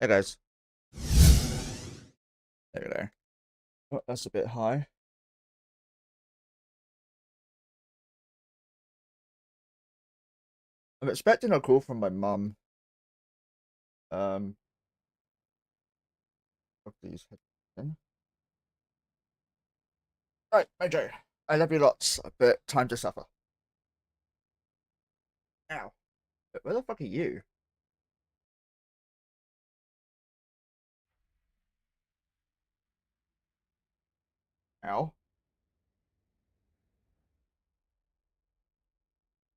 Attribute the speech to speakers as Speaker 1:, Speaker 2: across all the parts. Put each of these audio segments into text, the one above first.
Speaker 1: Hey guys. There we go. Oh, that's a bit high. I'm expecting a call from my mum. Um, Put these headphones in. Right, Mojo. I love you lots, but time to suffer. Ow. But where the fuck are you? Ow.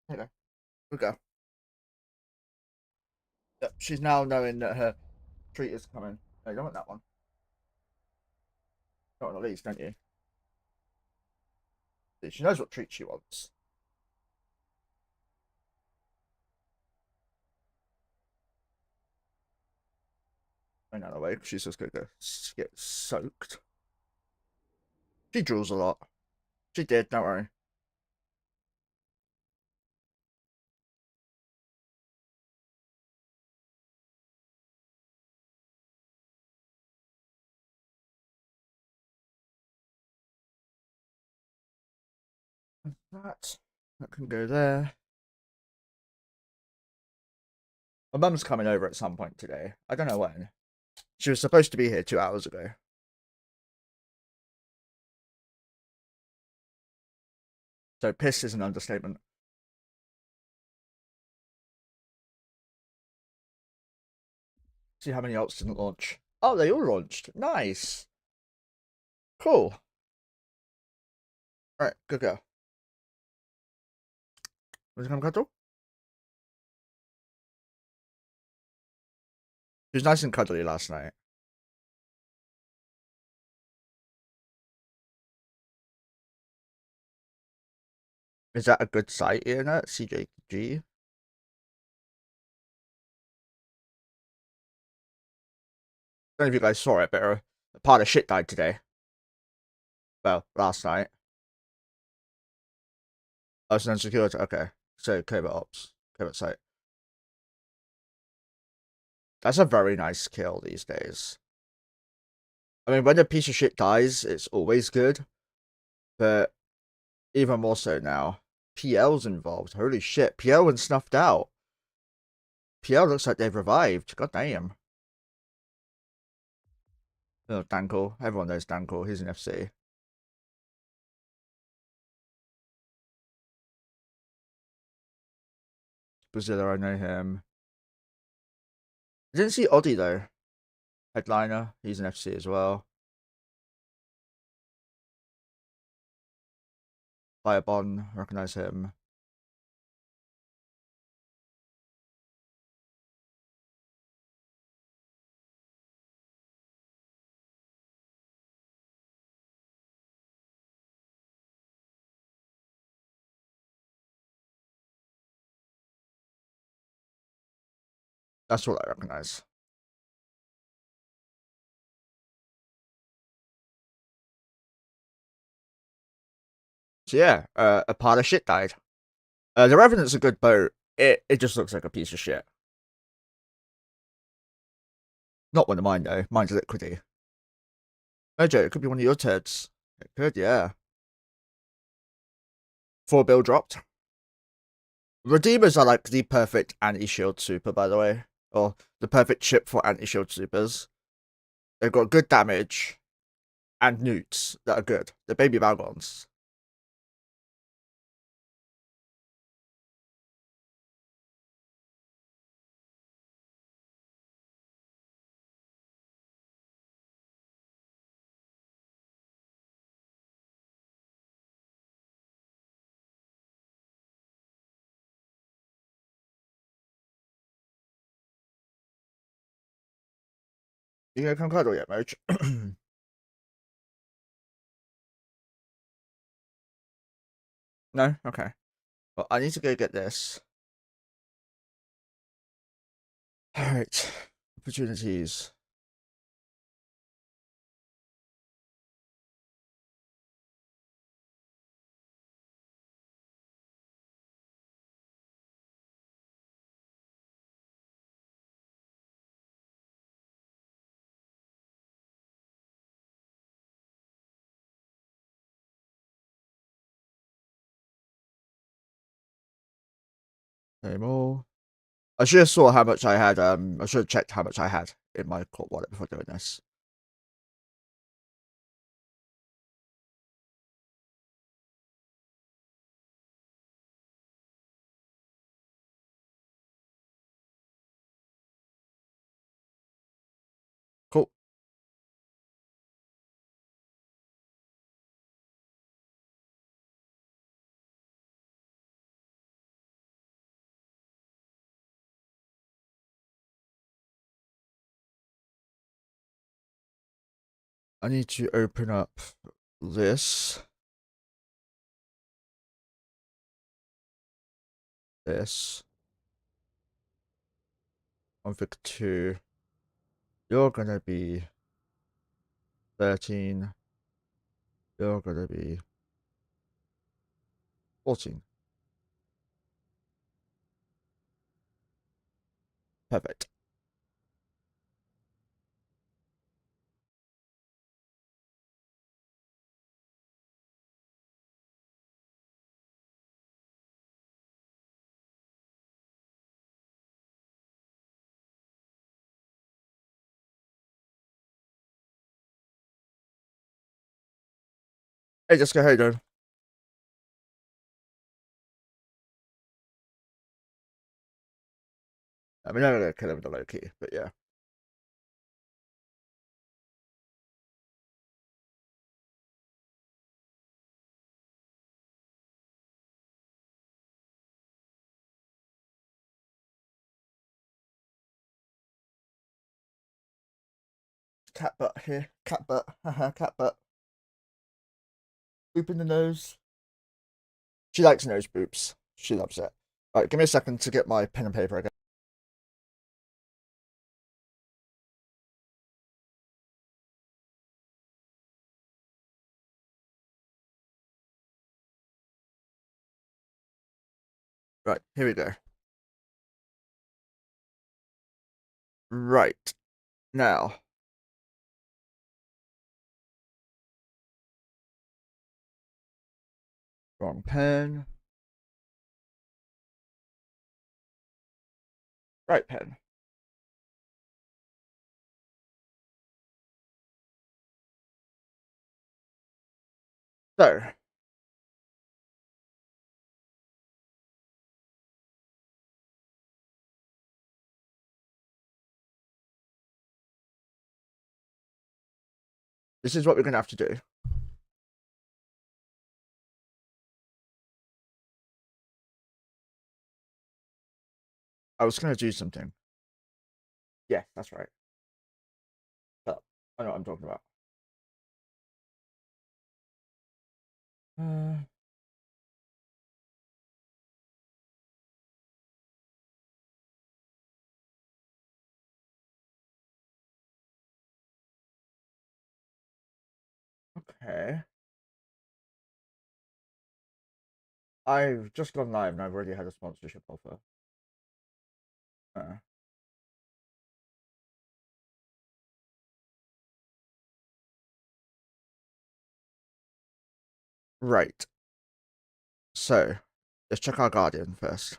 Speaker 1: There you go. Good go. Yep, she's now knowing that her treat is coming. No, you don't want that one. You want one of these, don't you? See, she knows what treat she wants. I know the way, she's just gonna go get soaked. She drools a lot. She did, don't worry. That that can go there. My mum's coming over at some point today. I don't know when. She was supposed to be here 2 hours ago. So piss is an understatement. See how many ults didn't launch. Oh, they all launched. Nice. Cool. Alright, good go. Was it come cuddle? He was nice and cuddly last night. Is that a good site, internet? CJG? I don't know if you guys saw it, but a part of shit died today. Well, last night. Oh, it's unsecured. Okay. So, covert ops. Covert site. That's a very nice kill these days. I mean, when a piece of shit dies, it's always good. But even more so now. PL's involved. Holy shit. PL and snuffed out. PL looks like they've revived. God damn. Oh, Danko. Everyone knows Danko. He's an FC. Braziller, I know him. I didn't see Oddie though. Headliner. He's an FC as well. Firebon. Recognize him. That's what I recognize. So yeah, a pile of shit died. The Revenant's a good boat. It just looks like a piece of shit. Not one of mine though. Mine's liquidy. Mojo, it could be one of your turds. It could, yeah. 4 bill dropped. Redeemers are like the perfect anti-shield super, by the way. Or the perfect chip for anti-shield supers. They've got good damage and newts that are good. The baby Valgons. You gonna come cuddle yet, Moj? No? Okay. Well, I need to go get this. Alright. Opportunities. No more. I should have saw how much I had. I should have checked how much I had in my court wallet before doing this. Cool. I need to open up this. This. Config 2. You're gonna be 13. You're gonna be 14. Perfect. Hey, Jessica, how you doing? I mean, I'm gonna kill him with the low key, but yeah. cat butt here. Cat butt. Haha, cat butt. Boop in the nose. She likes nose boops. She loves it. Alright, give me a second to get my pen and paper again. Right, here we go. Right. Now. Wrong pen. Right pen. So. This is what we're going to have to do. I was going to do something. Yeah, that's right. But I know what I'm talking about. Uh, okay. I've just gone live and I've already had a sponsorship offer. Right. So, let's check our Guardian first.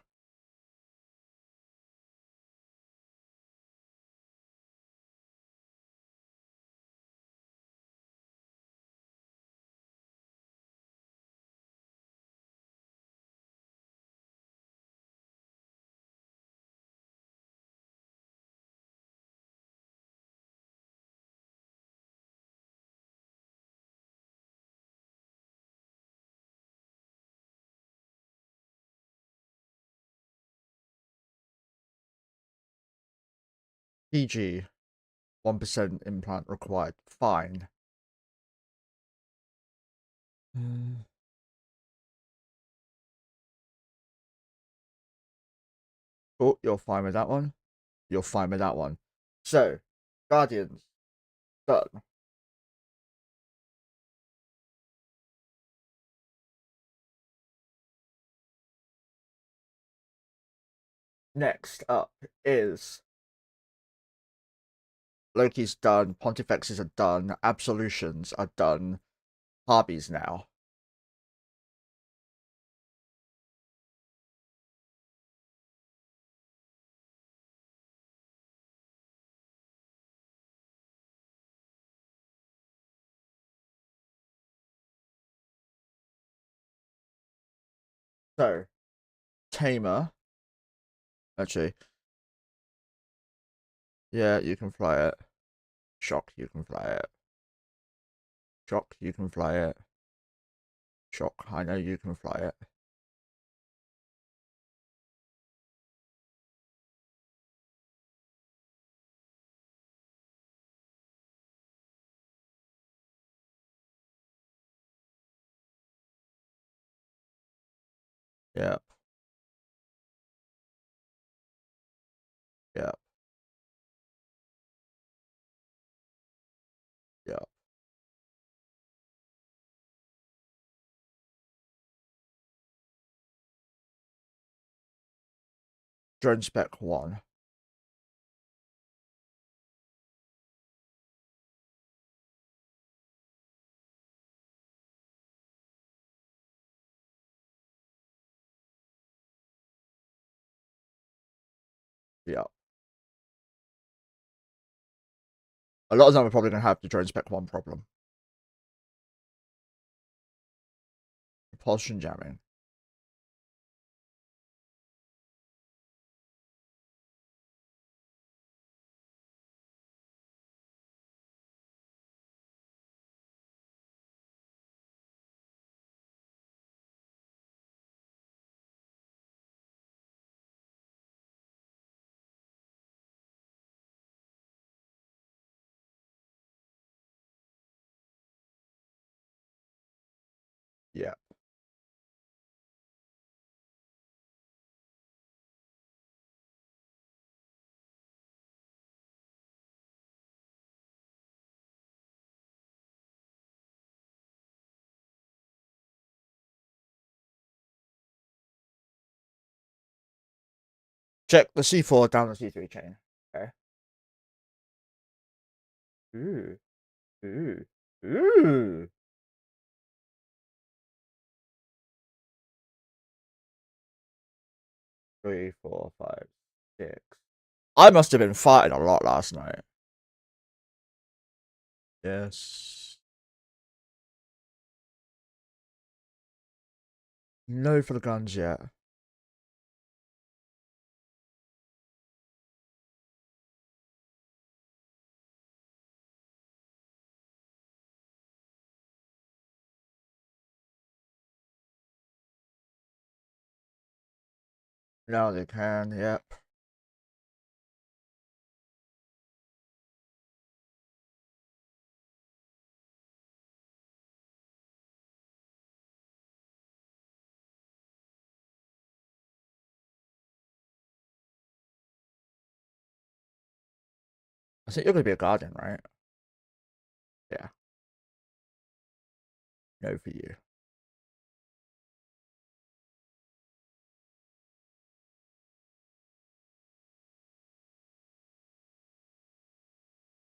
Speaker 1: PG, 1% implant required. Fine. Oh, you're fine with that one. You're fine with that one. So, Guardians, done. Next up is Loki's done, Pontifexes are done, Absolutions are done, Harbies now. So, Tamer, actually, yeah, you can fly it. Shock, you can fly it. Shock, you can fly it. Shock, I know you can fly it. Yeah, yeah, yeah. Drone spec 1. Yeah. A lot of them are probably going to have the drone spec 1 problem. Propulsion jamming. Yeah. Check the C4 down the C3 chain. Okay. Ooh. Ooh. Ooh. 3, 4, 5, 6. I must have been fighting a lot last night. Yes. No for the guns yet. Now they can, yep. I think you're gonna be a guardian, right? Yeah. No for you.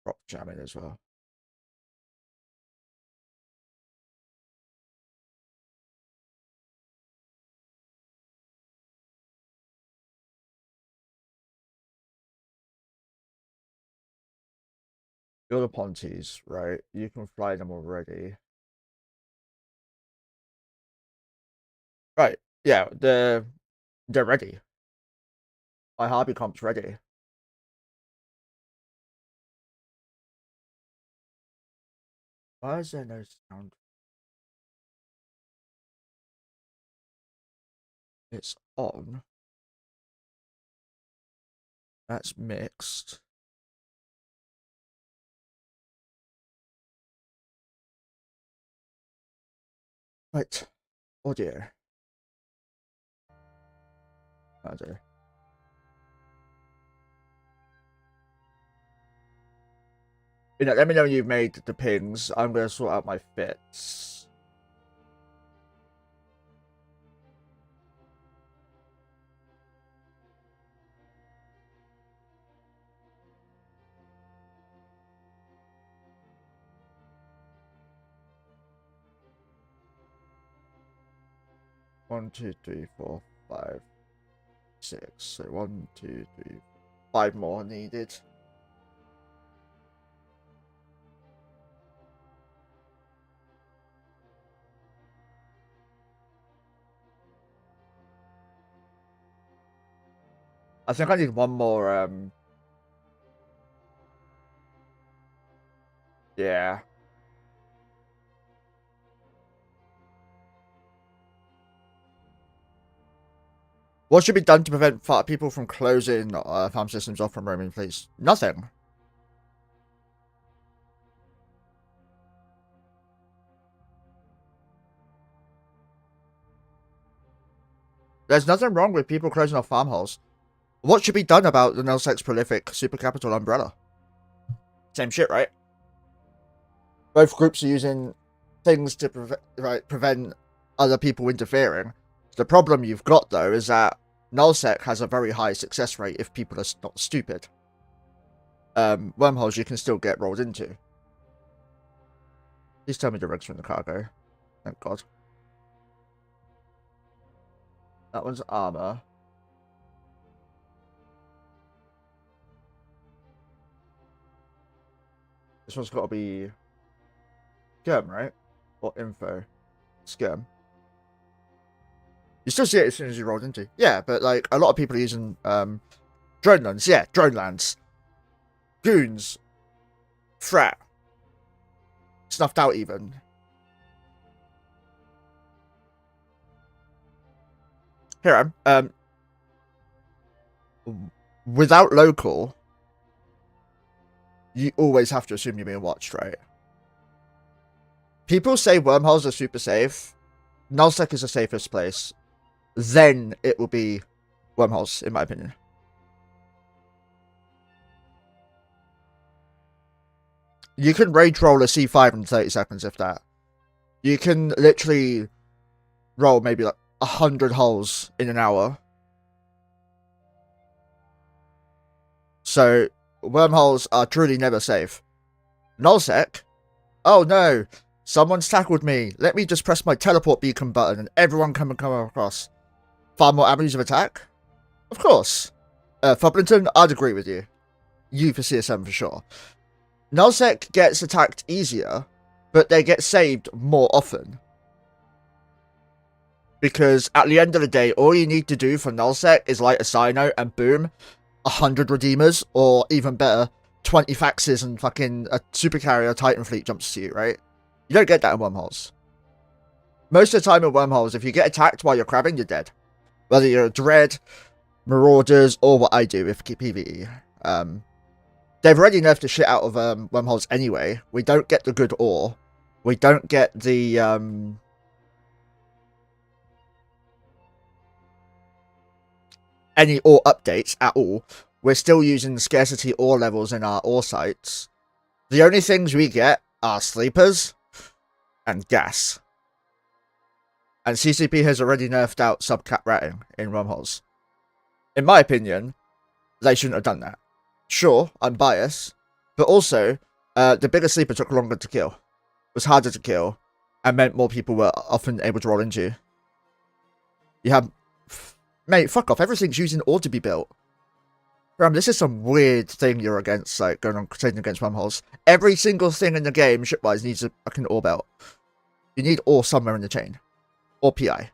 Speaker 1: Rock jamming as well. You're the Ponties, right? You can fly them already. Right. Yeah, they're ready. My Harpy comp's ready. Why is there no sound? It's on. That's mixed. Right. Audio. Audio. You know, let me know when you've made the pings. I'm gonna sort out my fits. One, two, three, four, 5, 6. So 1, 2, 3, 5 more needed. I think I need one more, yeah. What should be done to prevent people from closing farm systems off from roaming fleets? Nothing. There's nothing wrong with people closing off farmholes. What should be done about the null-sex prolific super capital umbrella? Same shit, right? Both groups are using things to prevent other people interfering. The problem you've got, though, is that nullsec has a very high success rate if people are not stupid. Wormholes you can still get rolled into. Please tell me the rigs from the cargo. Thank God. That one's armor. This one's got to be skirm, right? Or info. Skirm. You still see it as soon as you rolled into. Yeah, but like a lot of people are using drone lands. Yeah, drone lands. Goons. Threat. Snuffed out even. Here I am. Without local, you always have to assume you're being watched, right? People say wormholes are super safe. Nullsec is the safest place. Then it will be Wormholes, in my opinion. You can rage roll a C5 in 30 seconds, if that. You can literally roll maybe like 100 holes in an hour. So, Wormholes are truly never safe. Nullsec? Oh no! Someone's tackled me. Let me just press my teleport beacon button and everyone come across. Far more avenues of attack? Of course. Fublington, I'd agree with you. You for CSM for sure. Nullsec gets attacked easier, but they get saved more often. Because at the end of the day, all you need to do for Nullsec is light a Cyno and boom, 100 Redeemers, or even better, 20 Faxes and fucking a Super Carrier Titan Fleet jumps to you, right? You don't get that in Wormholes. Most of the time in Wormholes, if you get attacked while you're crabbing, you're dead. Whether you're Dread, Marauders, or what I do with PvE. They've already nerfed the shit out of Wormholes anyway. We don't get the good ore. We don't get the any ore updates at all. We're still using scarcity ore levels in our ore sites. The only things we get are sleepers and gas. And CCP has already nerfed out subcap ratting in Wormholes. In my opinion, they shouldn't have done that. Sure, I'm biased, but also, the bigger sleeper took longer to kill, was harder to kill, and meant more people were often able to roll into. You have... Mate, fuck off, everything's using ore to be built. Bram, this is some weird thing you're against, like, going on trading against Wormholes. Every single thing in the game, shipwise, needs a fucking ore belt. You need ore somewhere in the chain. Or PI.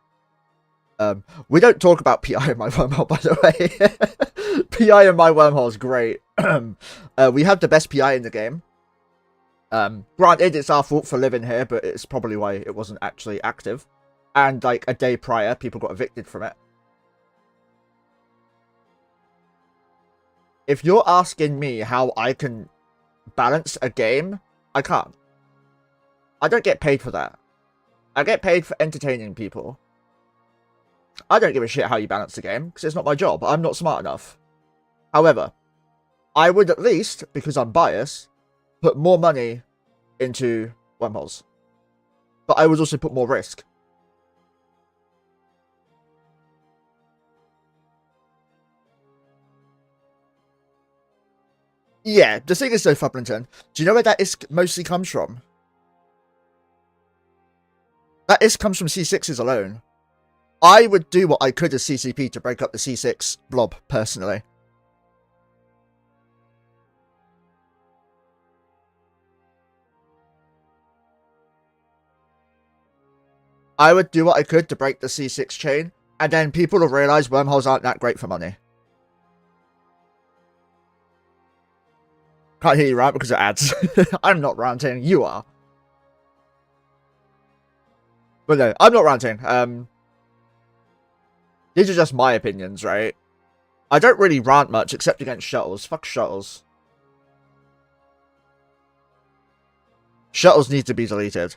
Speaker 1: We don't talk about PI in my wormhole, by the way. PI in my wormhole is great. We have the best PI in the game. Granted, it's our fault for living here, but it's probably why it wasn't actually active. And, like, a day prior, people got evicted from it. If you're asking me how I can balance a game, I can't. I don't get paid for that. I get paid for entertaining people. I don't give a shit how you balance the game, because it's not my job. I'm not smart enough. However, I would at least, because I'm biased, put more money into Wormholes. But I would also put more risk. Yeah, the thing is though, Fublington, do you know where that ISK mostly comes from? That ISK comes from C6s alone. I would do what I could as CCP to break up the C6 blob, personally. I would do what I could to break the C6 chain, and then people will realise Wormholes aren't that great for money. Can't hear you rant because of ads. I'm not ranting, you are. But no, I'm not ranting. These are just my opinions, right? I don't really rant much except against shuttles. Fuck shuttles. Shuttles need to be deleted.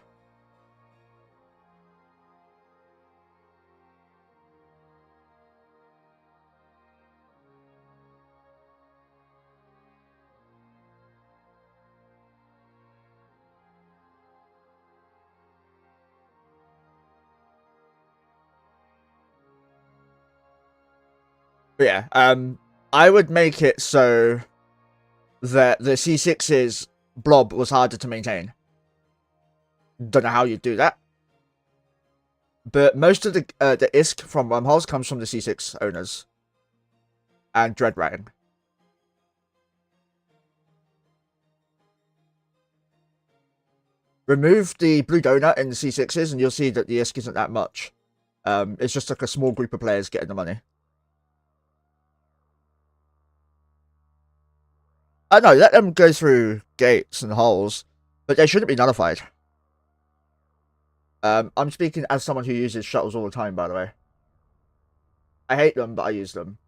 Speaker 1: But yeah, I would make it so that the C6's blob was harder to maintain. Don't know how you'd do that. But most of the ISK from Wormholes comes from the C6 owners. And Dread Ratting. Remove the blue donut in the C6s and you'll see that the ISK isn't that much. It's just like a small group of players getting the money. I know, let them go through gates and holes, but they shouldn't be nullified. I'm speaking as someone who uses shuttles all the time, by the way. I hate them, but I use them.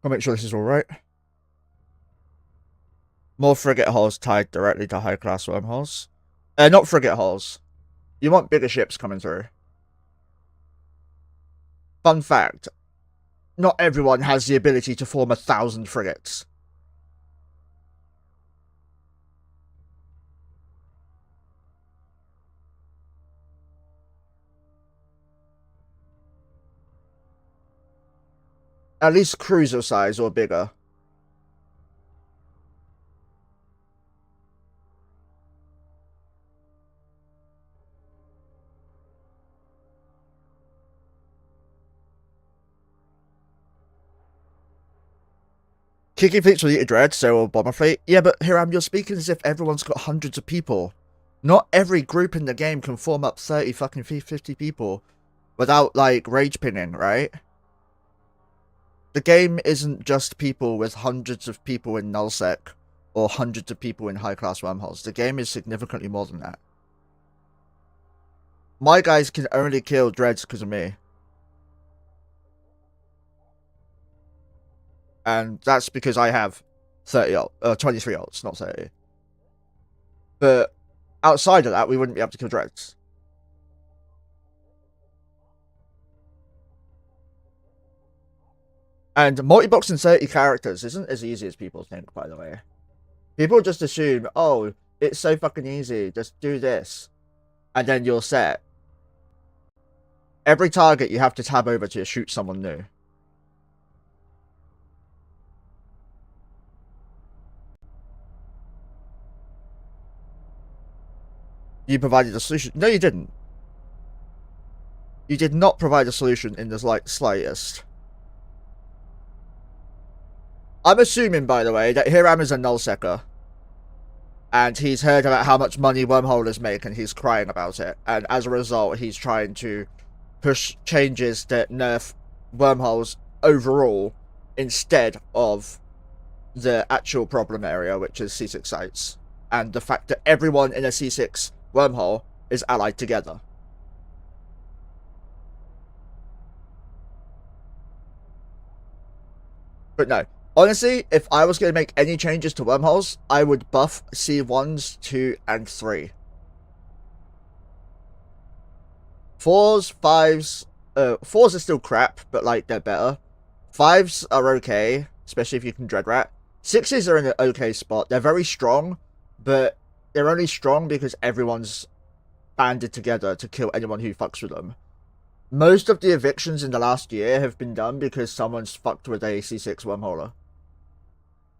Speaker 1: I'll make sure this is alright. More frigate hulls tied directly to high-class wormholes. Not frigate hulls. You want bigger ships coming through. Fun fact. Not everyone has the ability to form 1,000 frigates. At least cruiser size or bigger. Kicking fleets will eat a dread, so will bomber fleet. Yeah, but Hiram, you're speaking as if everyone's got hundreds of people. Not every group in the game can form up 30 fucking 50 people without, like, rage pinning, right? The game isn't just people with hundreds of people in nullsec or hundreds of people in high-class wormholes. The game is significantly more than that. My guys can only kill dreads because of me. And that's because I have 23 ults, not 30. But outside of that, we wouldn't be able to kill dreads. And multi-boxing 30 characters isn't as easy as people think, by the way. People just assume, oh, it's so fucking easy, just do this. And then you're set. Every target you have to tab over to shoot someone new. You provided a solution. No, you didn't. You did not provide a solution in the slightest. I'm assuming, by the way, that Hiram is a nullsecker. And he's heard about how much money wormholes make and he's crying about it. And as a result, he's trying to push changes that nerf wormholes overall instead of the actual problem area, which is C6 sites. And the fact that everyone in a C6 wormhole is allied together. But no, honestly, if I was going to make any changes to wormholes, I would buff C1s, 2, and 3. 4s, 5s, 4s are still crap, but like they're better. 5s are okay, especially if you can dread rat. 6s are in an okay spot. They're very strong, but they're only strong because everyone's banded together to kill anyone who fucks with them. Most of the evictions in the last year have been done because someone's fucked with a C6 wormholer.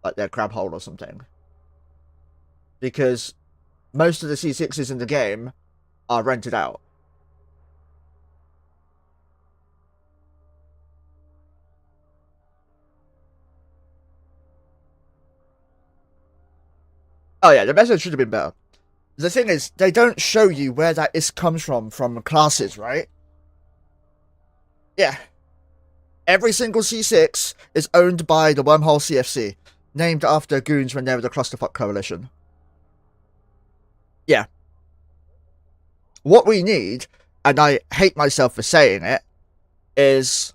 Speaker 1: Like their crab hole or something. Because most of the C6s in the game are rented out. Oh yeah, the message should have been better. The thing is, they don't show you where that comes from classes, right? Yeah. Every single C6 is owned by the Wormhole CFC, named after goons when they were the Clusterfuck Coalition. Yeah. What we need, and I hate myself for saying it, is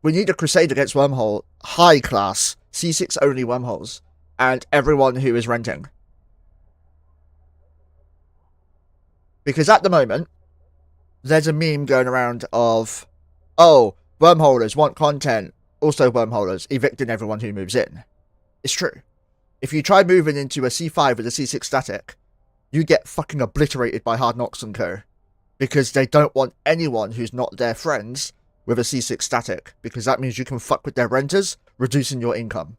Speaker 1: we need a crusade against Wormhole, high class, C6 only Wormholes, and everyone who is renting. Because at the moment, there's a meme going around of, oh, wormholers want content, also wormholers, evicting everyone who moves in. It's true. If you try moving into a C5 with a C6 static, you get fucking obliterated by Hard Knocks and Co. Because they don't want anyone who's not their friends with a C6 static, because that means you can fuck with their renters, reducing your income.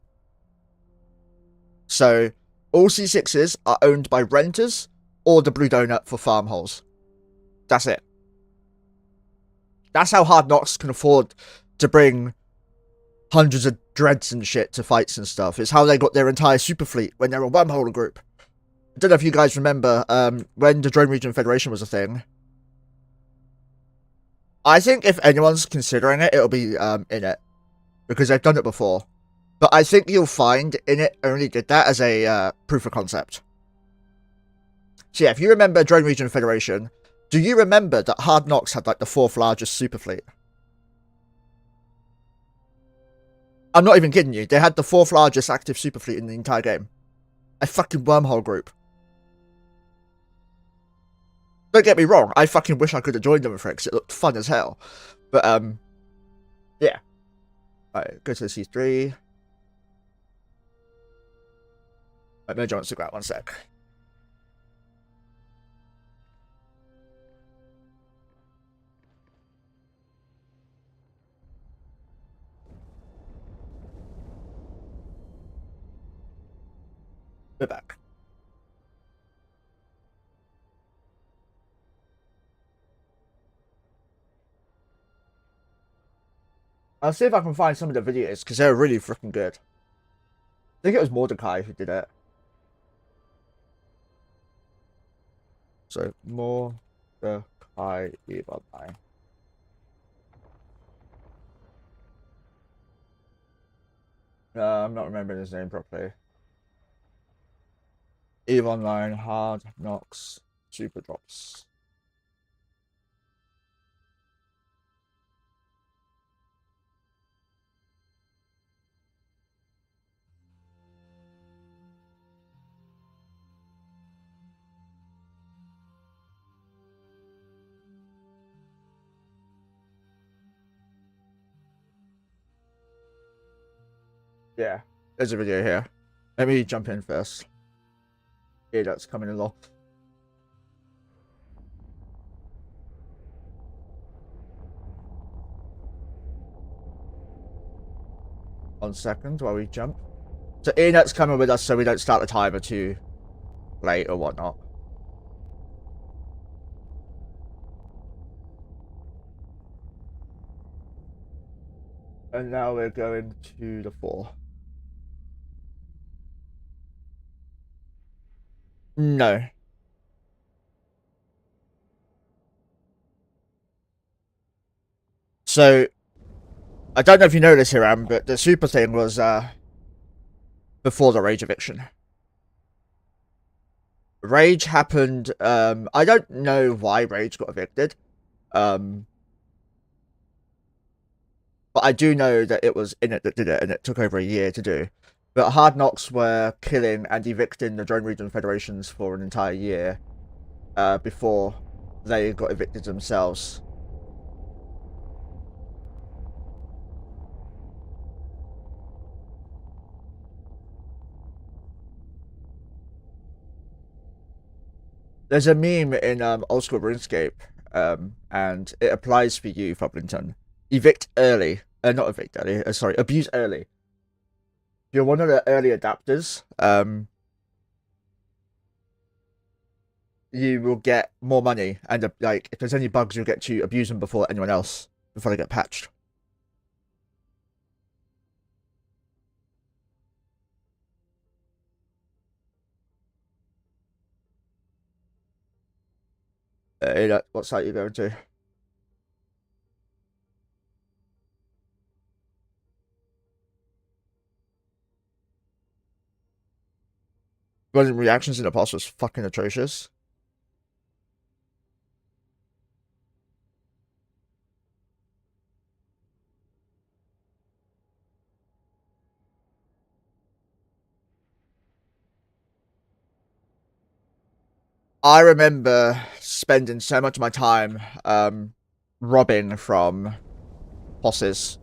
Speaker 1: So, all C6s are owned by renters or the Blue Donut for farm holes. That's it. That's how Hard Knocks can afford to bring hundreds of dreads and shit to fights and stuff. It's how they got their entire super fleet when they were a wormhole group. I don't know if you guys remember when the Drone Region Federation was a thing. I think if anyone's considering it, it'll be in it. Because they've done it before. But I think you'll find in it only did that as a proof of concept. So yeah, if you remember Drone Region Federation, do you remember that Hard Knocks had like the 4th largest super fleet? I'm not even kidding you. They had the 4th largest active super fleet in the entire game. A fucking wormhole group. Don't get me wrong. I fucking wish I could have joined them for it because it looked fun as hell. But, yeah. Alright, go to the C3. Right, Mojo wants to go out 1 sec. We're back. I'll see if I can find some of the videos because they're really freaking good. I think it was Mordecai who did it. So, Mordecai Online. I'm not remembering his name properly. EVE Online, Hard Knocks, Super Drops. Yeah, there's a video here. Let me jump in first. Yeah, that's coming along. One second while we jump. So Ianet's coming with us so we don't start the timer too late or whatnot. And now we're going to the 4. No. So, I don't know if you know this, Hiram, but the super thing was before the Rage eviction. Rage happened, I don't know why Rage got evicted. But I do know that it was Init that did it, and it took over a year to do. But Hard Knocks were killing and evicting the Drone Region Federations for an entire year before they got evicted themselves. There's a meme in Old School RuneScape, and it applies for you, Foblington. Evict early. Not evict early, sorry, abuse early. If you're one of the early adapters, you will get more money, and like if there's any bugs, you'll get to abuse them before anyone else, before they get patched. What site are you going to? Running reactions in the past was fucking atrocious. I remember spending so much of my time robbing from bosses.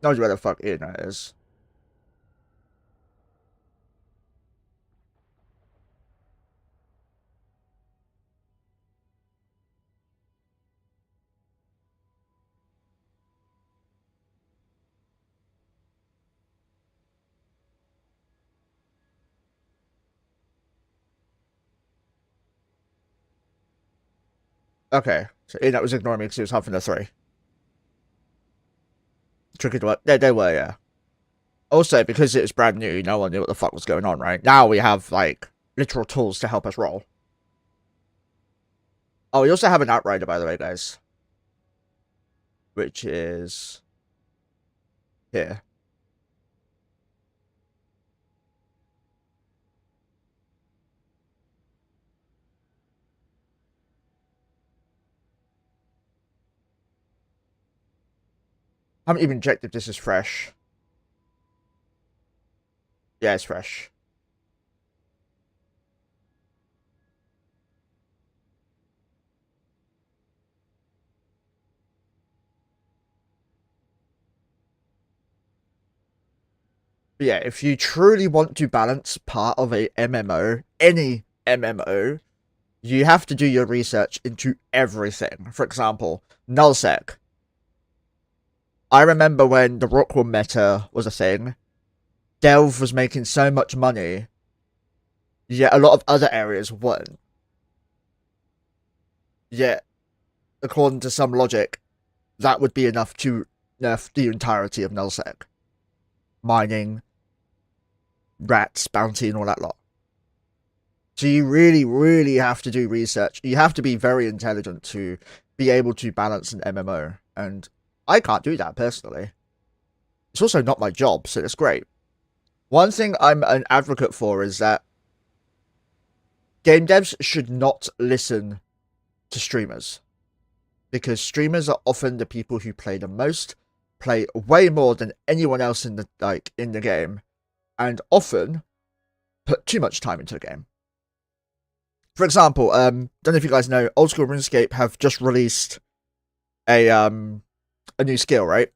Speaker 1: Knows where the fuck Ian is. Okay, so Ian was ignoring me because he was huffing the 3. Tricky to what? They were, yeah. Also, because it was brand new, no one knew what the fuck was going on, right? Now we have, like, literal tools to help us roll. Oh, we also have an Outrider, by the way, guys. Which is... here. Haven't even checked if this is fresh. Yeah, it's fresh. But yeah, if you truly want to balance part of a MMO, any MMO, you have to do your research into everything. For example, nullsec. I remember when the Rockwell meta was a thing, Delve was making so much money, yet a lot of other areas weren't. Yet, according to some logic, that would be enough to nerf the entirety of nullsec. Mining, rats, bounty, and all that lot. So you really, really have to do research. You have to be very intelligent to be able to balance an MMO. And I can't do that personally. It's also not my job, so it's great. One thing I'm an advocate for is that game devs should not listen to streamers. Because streamers are often the people who play the most, play way more than anyone else in the game, and often put too much time into the game. For example, don't know if you guys know, Old School RuneScape have just released a new skill, right?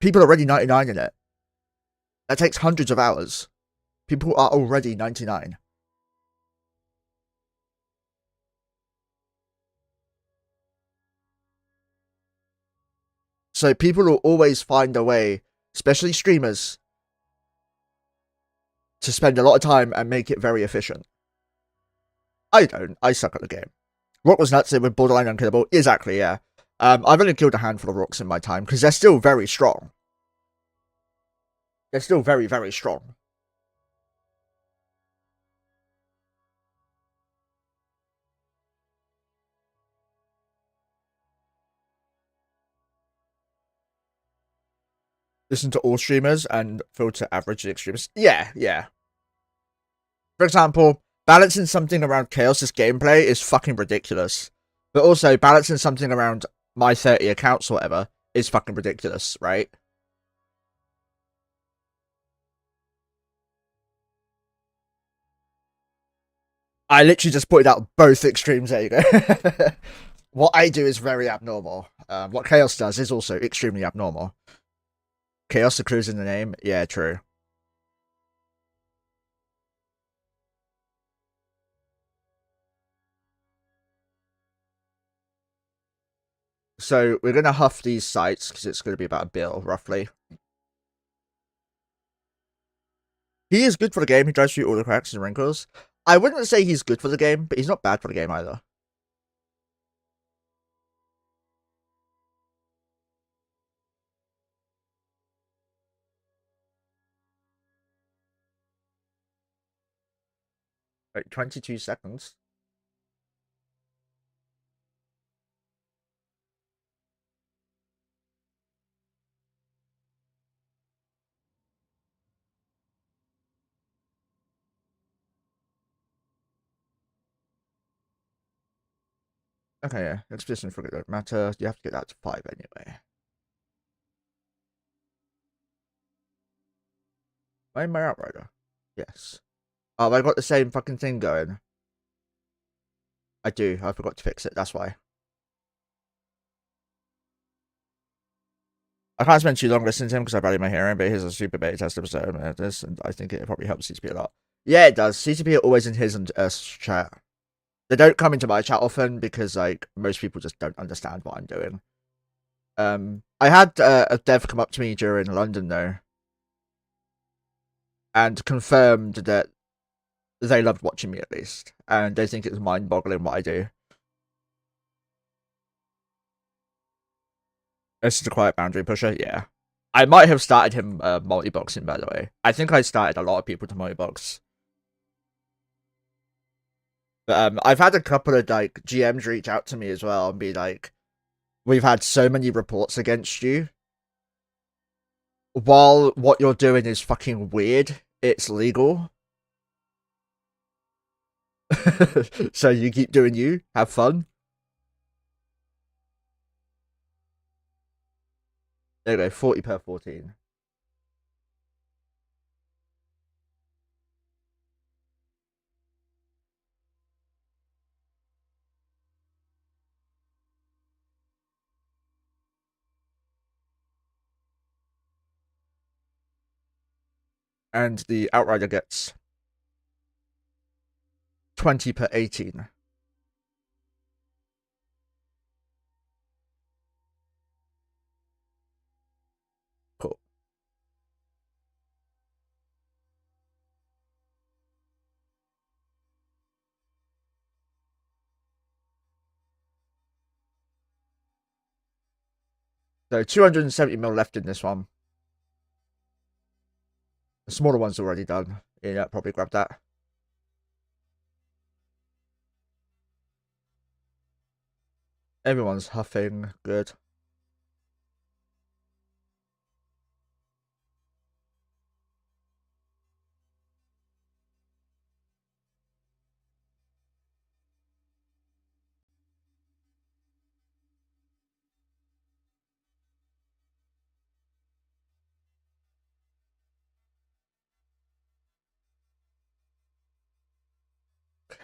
Speaker 1: People are already 99 in it. That takes hundreds of hours. People are already 99. So people will always find a way, especially streamers, to spend a lot of time and make it very efficient. I don't. I suck at the game. Rock was nuts with borderline unkillable. Exactly, yeah. I've only killed a handful of rocks in my time because they're still very strong. They're still very, very strong. Listen to all streamers and filter average extremists. Yeah, yeah. For example, balancing something around Chaos's gameplay is fucking ridiculous. But also, balancing something around my 30 accounts or whatever is fucking ridiculous, right? I literally just pointed out both extremes. There you go. What I do is very abnormal. What Chaos does is also extremely abnormal. Chaos accrues in the name. Yeah, true. So we're going to huff these sites because it's going to be about a bill, roughly. He is good for the game. He drives through all the cracks and wrinkles. I wouldn't say he's good for the game, but he's not bad for the game either. Like 22 seconds. Okay, yeah. Expedition for good matter. You have to get that to 5 anyway. Am I in my outrider? Yes. Oh, I got the same fucking thing going. I do. I forgot to fix it. That's why. I can't spend too long listening to him because I value my hearing, but here's a super beta test episode of this, and I think it probably helps CCP a lot. Yeah, it does. CCP are always in his and us chat. They don't come into my chat often because, like, most people just don't understand what I'm doing. I had a dev come up to me during London, though, and confirmed that they loved watching me, at least, and they think it's mind-boggling what I do. This is a quiet boundary pusher, yeah. I might have started him multi-boxing, by the way. I think I started a lot of people to multi-box. But I've had a couple of like GMs reach out to me as well and be like, "We've had so many reports against you. While what you're doing is fucking weird, it's legal. So you keep doing you, have fun." There you go, 40 per 14. And the Outrider gets 20 per 18. Cool. So 270 mil left in this one. The smaller one's already done. Yeah, probably grab that. Everyone's huffing. Good.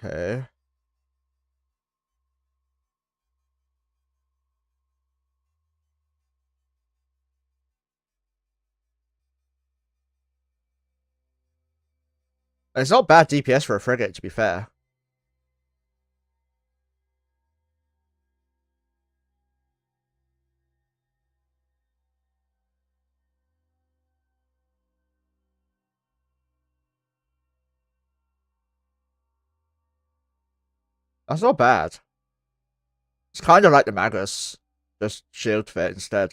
Speaker 1: Okay. It's not bad DPS for a frigate, to be fair. That's not bad. It's kind of like the Magus. Just shield fit instead.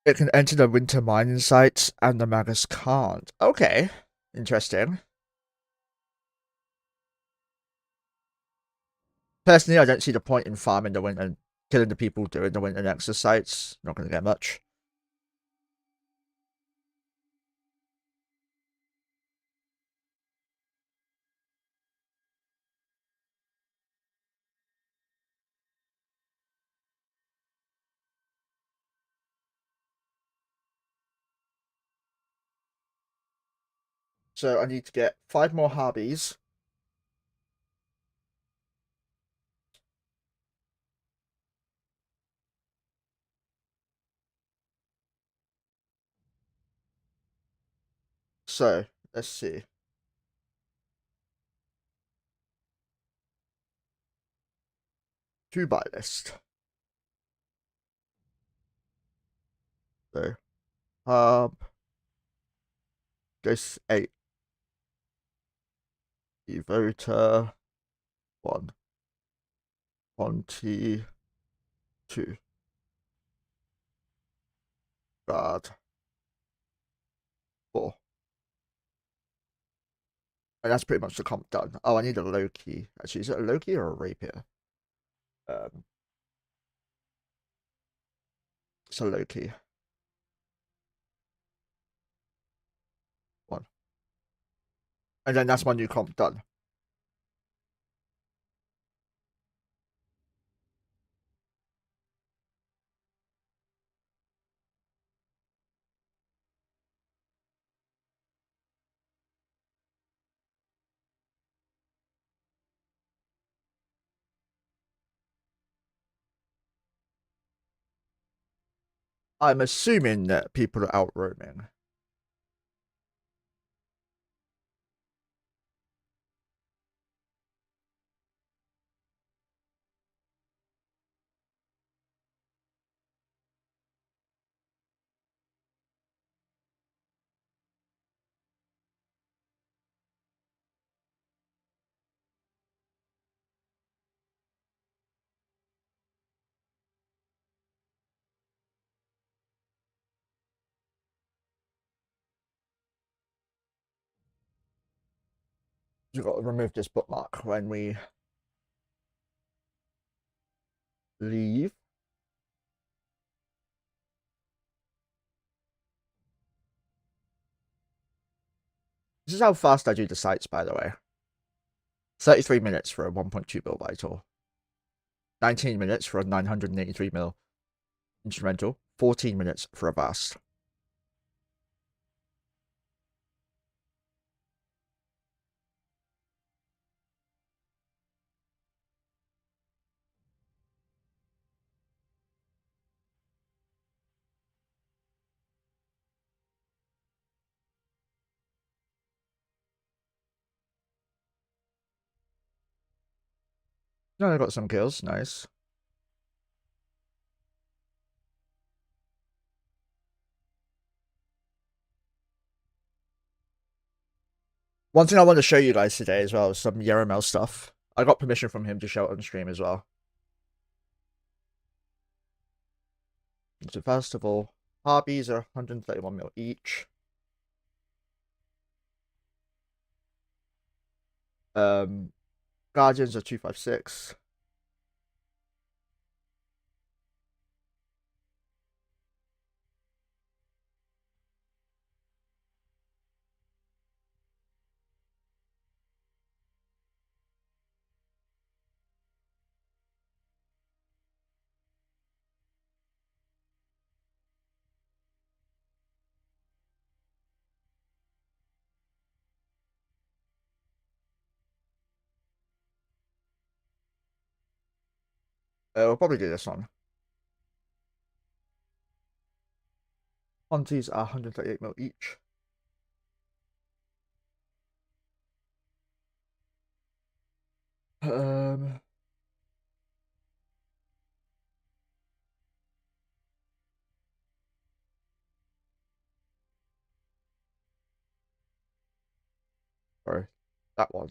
Speaker 1: It can enter the winter mining sites, and the Magus can't. Okay. Interesting. Personally, I don't see the point in farming the winter and killing the people doing the winter nexus sites. Not going to get much. So I need to get 5 more Harbies. So, let's see. To buy list. So, Ghost 8. Evoter 1. Ponty 2. Guard 4. And that's pretty much the comp done. Oh, I need a Loki. Actually, is it a Loki or a Rapier? Um, it's a Loki. 1. And then that's my new comp done. I'm assuming that people are out roaming. You've got to remove this bookmark when we leave. This is how fast I do the sites, by the way. 33 minutes for a 1.2 mil vital. 19 minutes for a 983 mil instrumental. 14 minutes for a vast. No, I got some kills. Nice. One thing I want to show you guys today as well is some Yaramel stuff. I got permission from him to show it on stream as well. So first of all, Harbies are 131 mil each. Guardians are 256. We'll probably do this one. Ponties are 138 mil each. Sorry, that one.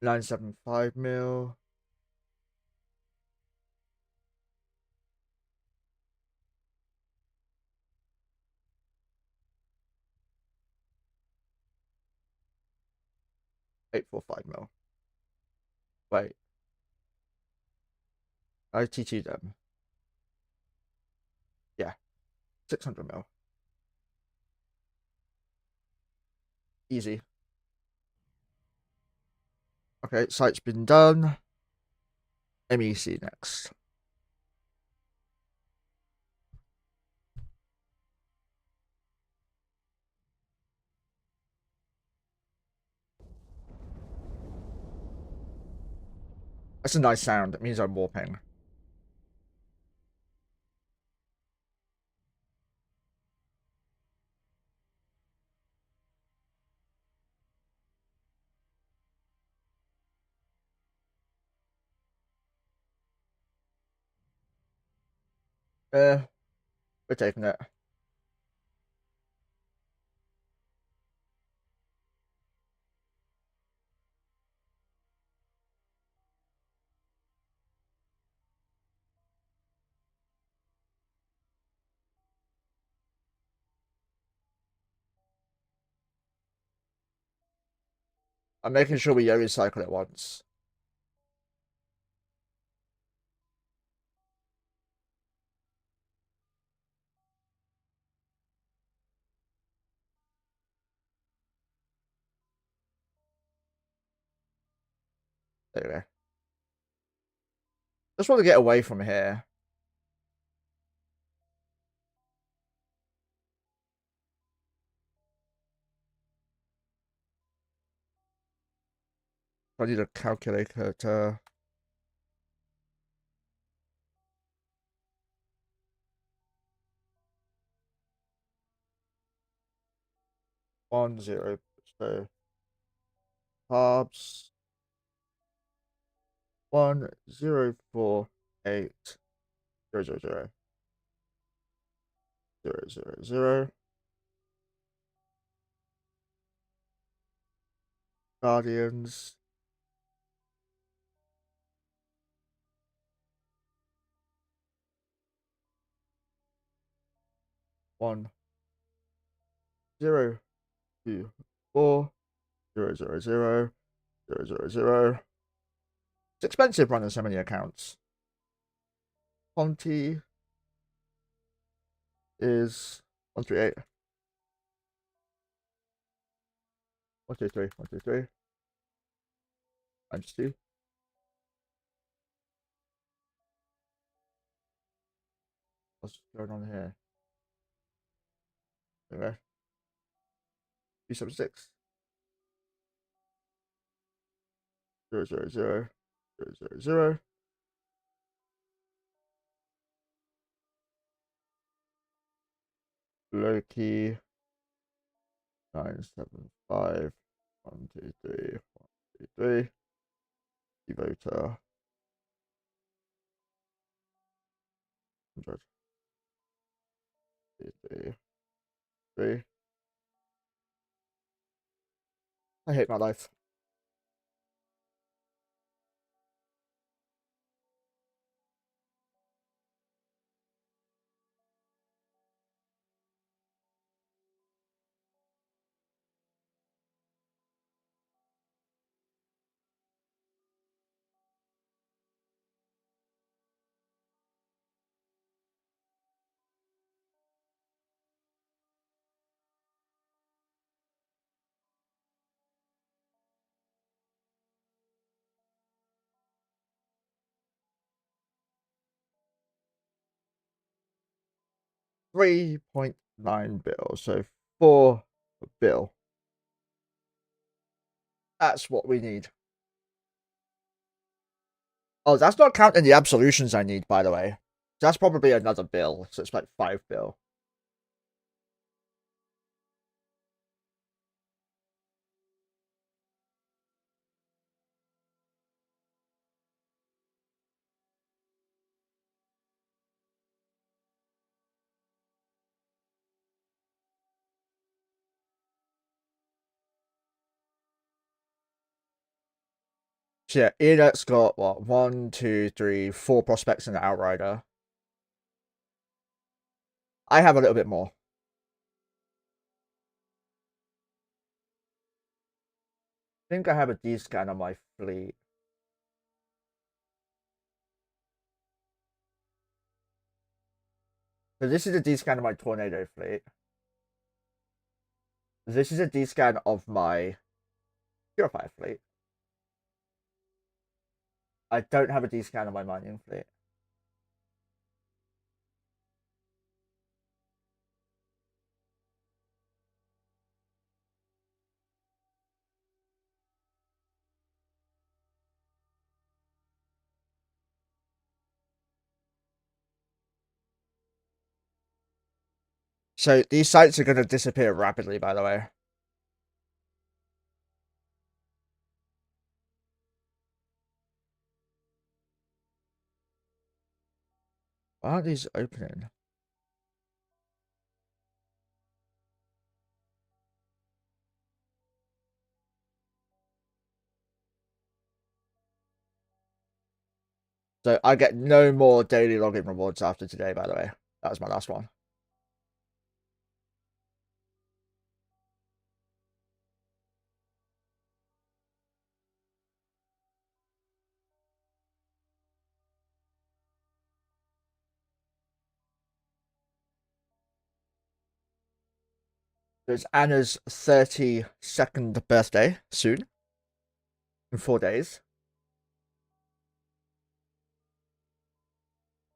Speaker 1: 975 mil. $845 mil. Wait. I TT them. Yeah. 600 mil. Easy. Okay, site's been done. MEC next. That's a nice sound. It means I'm warping. We're taking it. I'm making sure we always cycle it once. There we go. Just want to get away from here. I need a calculator to... One zero. So carbs 1048 000 Guardians 102 4 0 0 0 0 0 0. It's expensive running so many accounts. Conti is 138. 123, 123. Times 2. What's going on here? Okay. 276. 0 0 0 0 0 0. Loki 975 123 123. Devoter 100 3. I hate my life. $3.9 bill, so 4 bill. That's what we need. Oh, that's not counting the absolutions I need, by the way. That's probably another bill, so it's like 5 bill. So yeah, Edith's got what? 1, 2, 3, 4 prospects in the Outrider. I have a little bit more. I think I have a D-scan on my fleet. So this is a D-scan of my Tornado fleet. This is a D-scan of my Purifier fleet. I don't have a D-scan of my Mining fleet. So these sites are going to disappear rapidly, by the way. Why aren't these opening? So I get no more daily login rewards after today, by the way. That was my last one. It's Anna's 32nd birthday soon. In 4 days.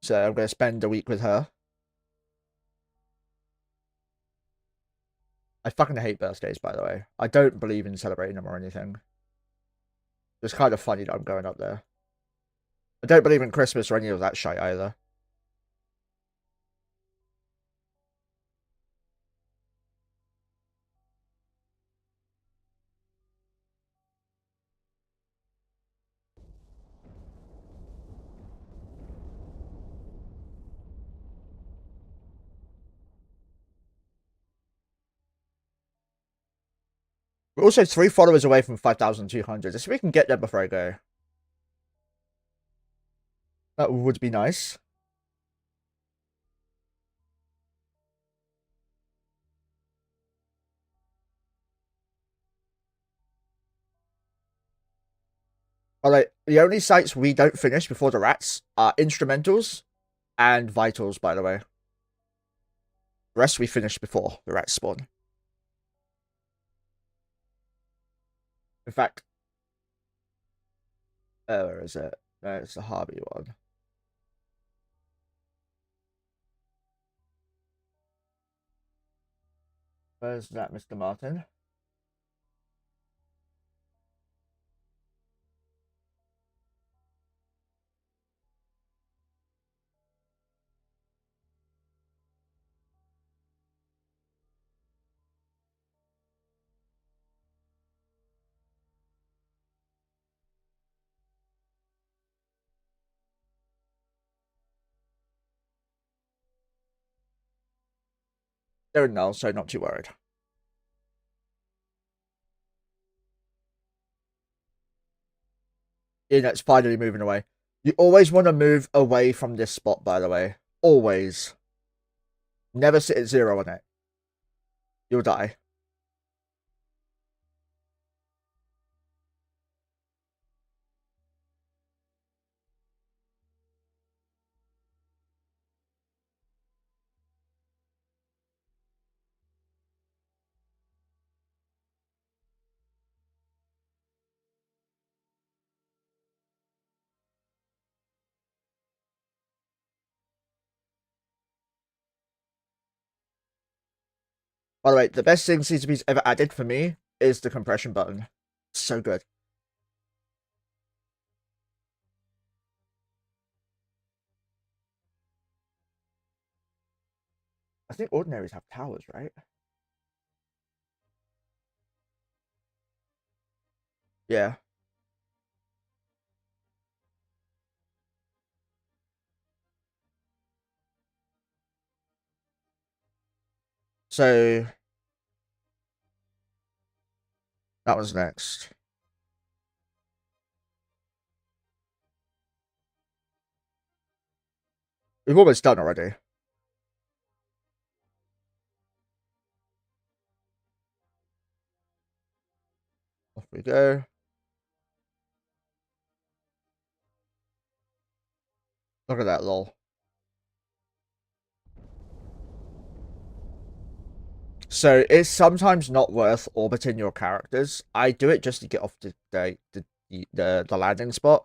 Speaker 1: So I'm going to spend a week with her. I fucking hate birthdays, by the way. I don't believe in celebrating them or anything. It's kind of funny that I'm going up there. I don't believe in Christmas or any of that shit either. We're also 3 followers away from 5,200. So we can get there before I go. That would be nice. But like the only sites we don't finish before the rats are instrumentals and vitals, by the way. The rest we finish before the rats spawn. In fact, where is it? No, it's the Harvey one. Where's that, Mr. Martin? They're in null, so not too worried. Yeah, it's finally moving away. You always want to move away from this spot, by the way. Always. Never sit at 0 on it. You'll die. By the way, the best thing CCP's ever added for me is the compression button. So good. I think ordinaries have towers, right? Yeah. So that was next. We've almost done already. Off we go. Look at that, lol. So it's sometimes not worth orbiting your characters. I do it just to get off the landing spot.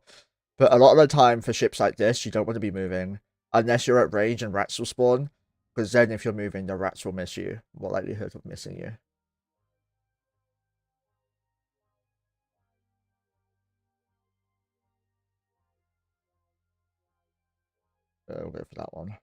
Speaker 1: But a lot of the time for ships like this, you don't want to be moving unless you're at range and rats will spawn. Because then if you're moving, the rats will miss you. More likelihood of missing you. We'll go for that one.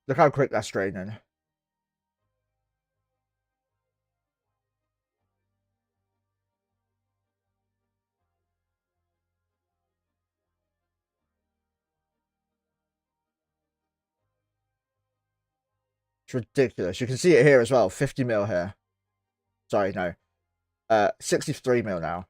Speaker 1: Look how quick that's draining. It's ridiculous. You can see it here as well. 50 mil here. Sorry, no. 63 mil now.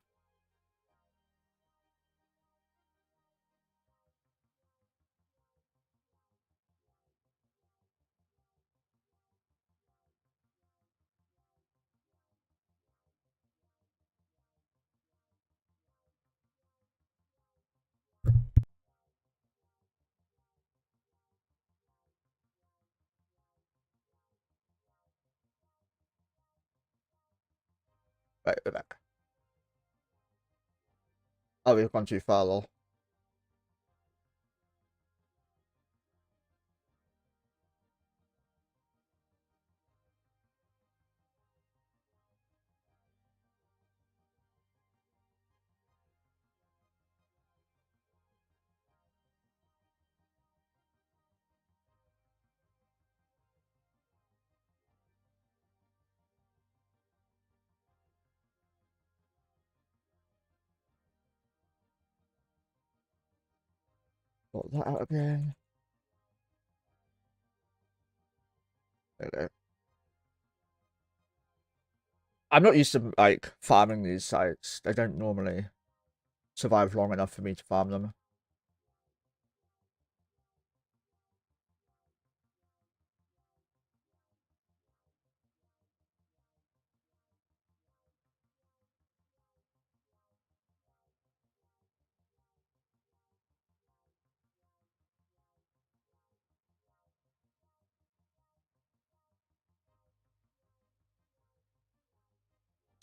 Speaker 1: Right, we're back. Oh, we've gone too far, lol. Got that out again. There we go. I'm not used to, like, farming these sites. They don't normally survive long enough for me to farm them.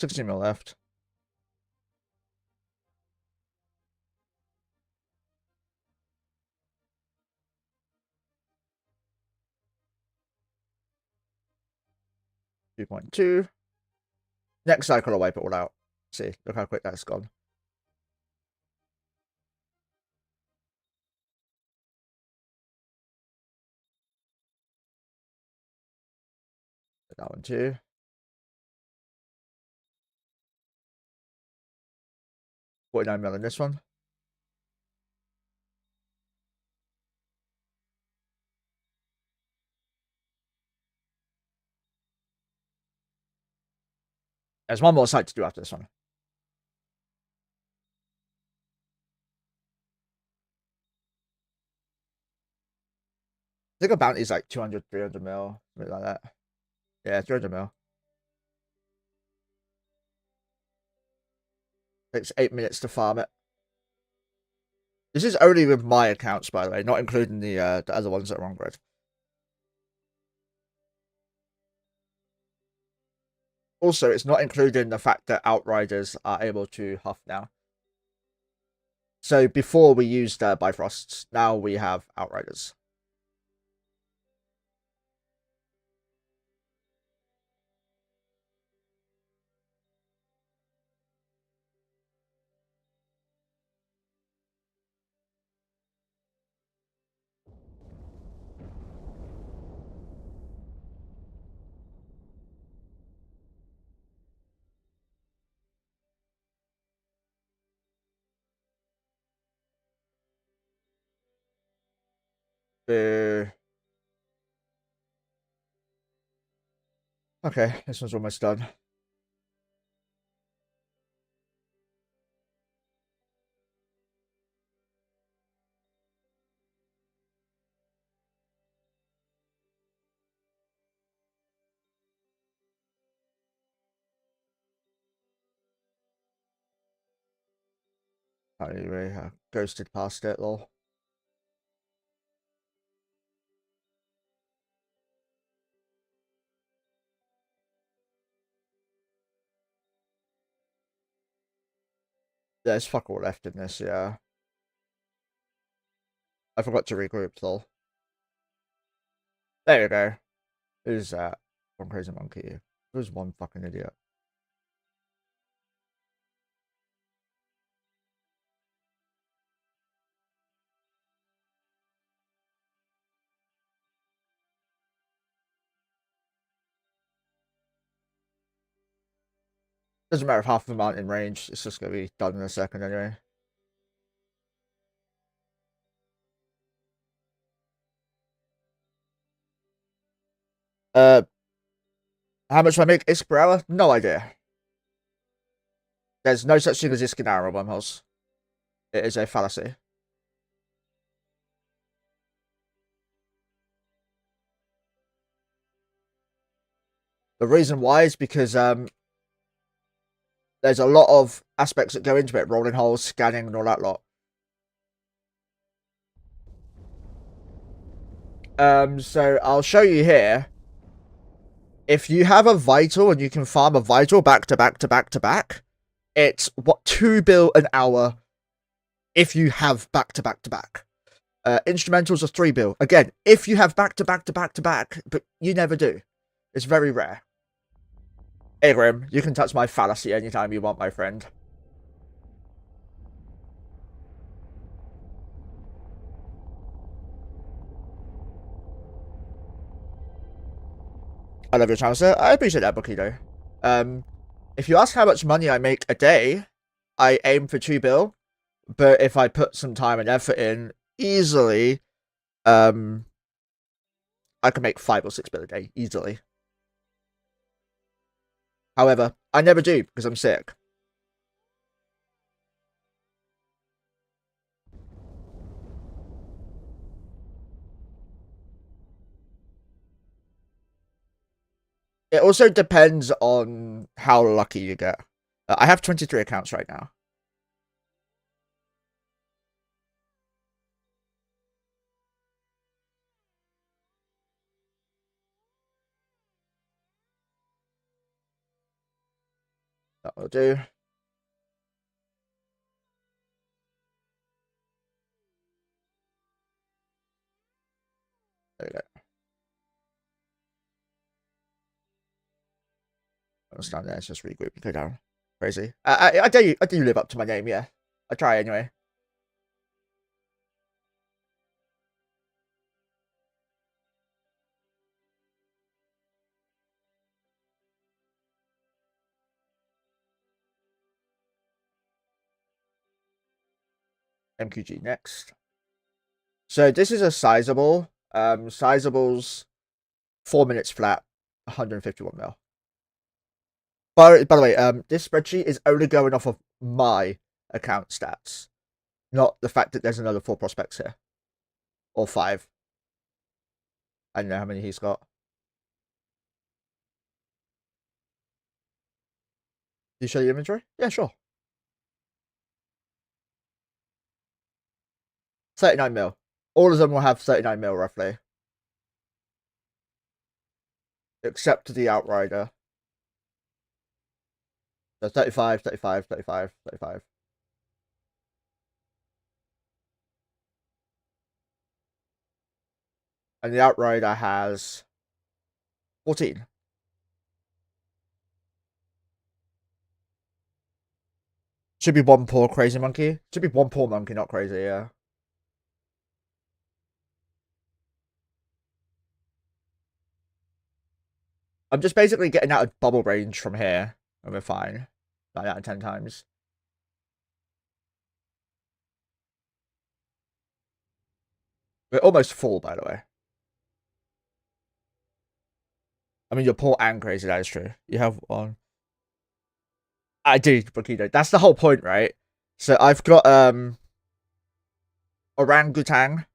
Speaker 1: $60 mil left. $2.2. Next cycle, I'll wipe it all out. See, look how quick that's gone. That one too. $49 mil in this one. There's one more site to do after this one. I think a bounty's like 200, 300 mil, something like that. Yeah, 300 mil. Takes 8 minutes to farm it. This is only with my accounts, by the way, not including the other ones that are on grid. Also, it's not including the fact that Outriders are able to huff now. So before we used Bifrosts, now we have Outriders. Okay, this one's almost done. Anyway, ghosted past it, lol. There's fuck all left in this, yeah. I forgot to regroup, lol. There you go. Who's that? OneCrazyMonkeh. Who's one fucking idiot? Doesn't matter if half of them aren't in range, it's just gonna be done in a second anyway. How much do I make ISK per hour? No idea. There's no such thing as ISK in hour on Wormholes. It is a fallacy. The reason why is because there's a lot of aspects that go into it, rolling holes, scanning, and all that lot. So I'll show you here. If you have a vital and you can farm a vital back to back to back to back, it's what 2 bill an hour if you have back to back to back. Instrumentals are 3 bill. Again, if you have back to back to back to back, but you never do. It's very rare. Hey Grim, you can touch my fallacy anytime you want, my friend. I love your channel, sir. I appreciate that, Bokito. If you ask how much money I make a day, I aim for 2 bill. But if I put some time and effort in, easily, I I can make 5 or 6 bill a day easily. However, I never do because I'm sick. It also depends on how lucky you get. I have 23 accounts right now. That will do. There we go. I'll stand there. It's just regroup and go down. Crazy. I do live up to my name. Yeah, I try anyway. MQG next. So this is a sizable. Sizable's 4 minutes flat, 151 mil. By the way, this spreadsheet is only going off of my account stats, not the fact that there's another 4 prospects here. Or 5. I don't know how many he's got. Do you show your inventory? Yeah, sure. 39 mil. All of them will have 39 mil roughly. Except the Outrider. So 35, 35, 35, 35. And the Outrider has 14. Should be one poor crazy monkey. Should be one poor monkey, not crazy, yeah. I'm just basically getting out of bubble range from here, and we're fine. 9 out of 10 times. We're almost full, by the way. I mean, you're poor and crazy, that is true. You have one. I do, Burkito. That's the whole point, right? So I've got Orangutan,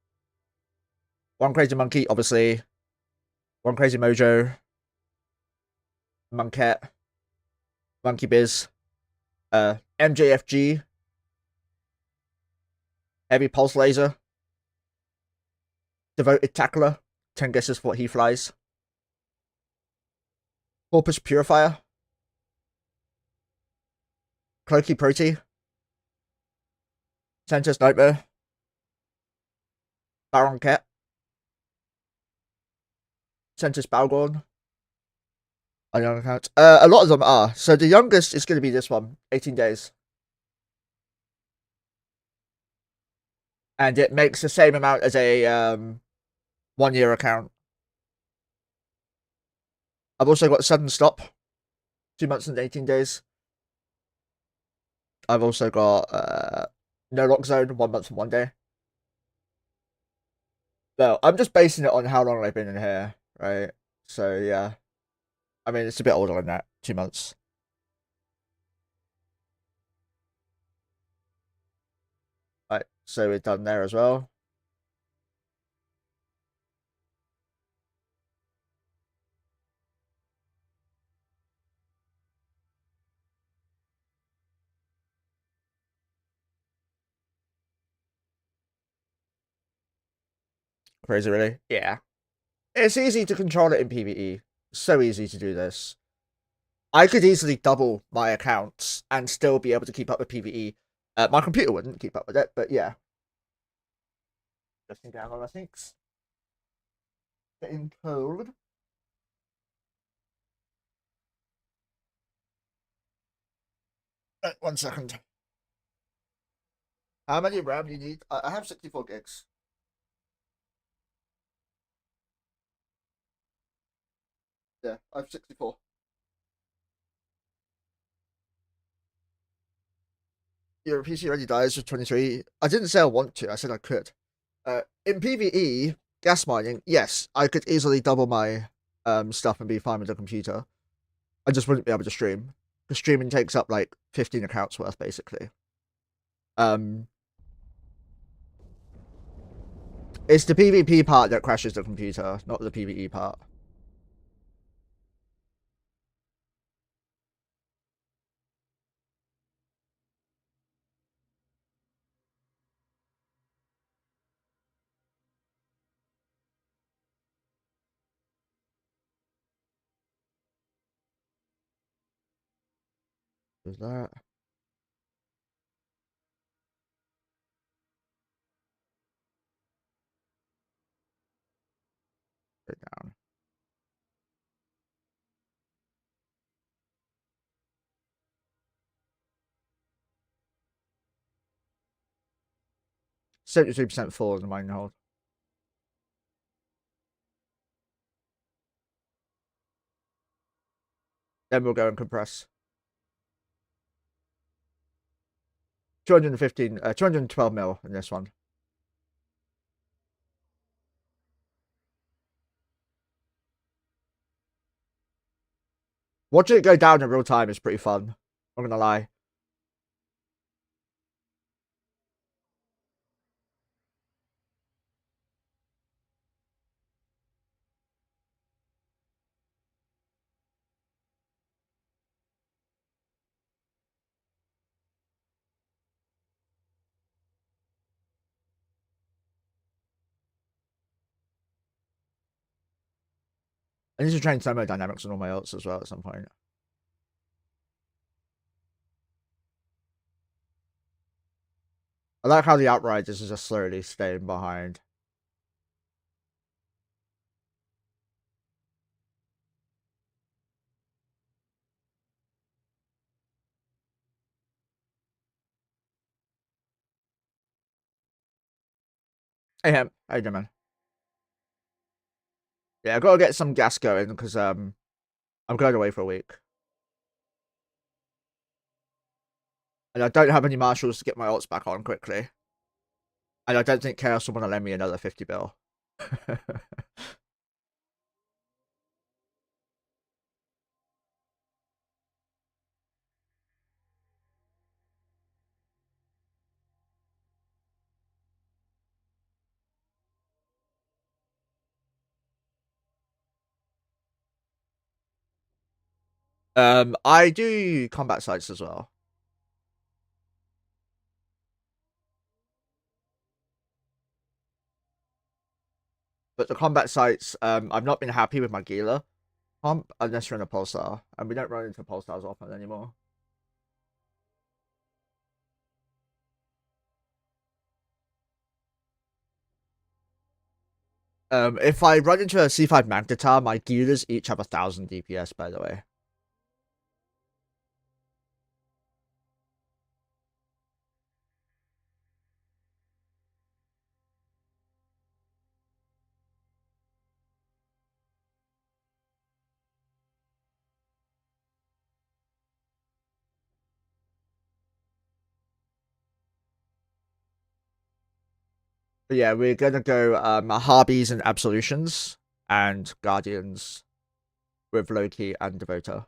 Speaker 1: One Crazy Monkey, obviously, One Crazy Mojo, Monkette, Monkey Biz, MJFG, Heavy Pulse Laser, Devoted Tackler, 10 guesses for what he flies, Corpus Purifier, Cloaky Protey, Sentinel's Nightmare, Baron Cat, Sentinel's Balgorn. On young accounts. A lot of them are. So the youngest is going to be this one, 18 days. And it makes the same amount as a 1 year account. I've also got Sudden Stop, 2 months and 18 days. I've also got No Lock Zone, 1 month and 1 day. No, I'm just basing it on how long I've been in here, right? So yeah. I mean, it's a bit older than that, 2 months. Right, so we're done there as well. Crazy, really? Yeah. It's easy to control it in PvE. So easy to do this. I could easily double my accounts and still be able to keep up with PvE. My computer wouldn't keep up with it, but yeah. Just down on my things. Getting cold. Right, 1 second. How many RAM do you need? I have 64 gigs. Yeah, I have 64. Your PC already dies with 23. I didn't say I want to, I said I could. In PvE, gas mining, yes, I could easily double my stuff and be fine with the computer. I just wouldn't be able to stream. Because streaming takes up like 15 accounts worth, basically. It's the PvP part that crashes the computer, not the PvE part. Is that? Go down. 73% full in the mining hold. Then we'll go and compress. 212 mil in this one. Watching it go down in real time is pretty fun. I'm gonna lie. I need to train thermodynamics on all my ults as well at some point. I like how the Outriders is just slowly staying behind. Hey, him. How you doing, man? Yeah, I gotta get some gas going because I'm going away for a week. And I don't have any marshals to get my ults back on quickly. And I don't think Chaos will want to lend me another 50 bill. I do combat sites as well. But the combat sites, I've not been happy with my Gila comp unless you're in a Pulsar. And we don't run into Pulsars often anymore. If I run into a C5 Magnetar, my Gilas each have 1,000 DPS, by the way. But yeah, we're gonna go Harbies and Absolutions and Guardians with Loki and Devota.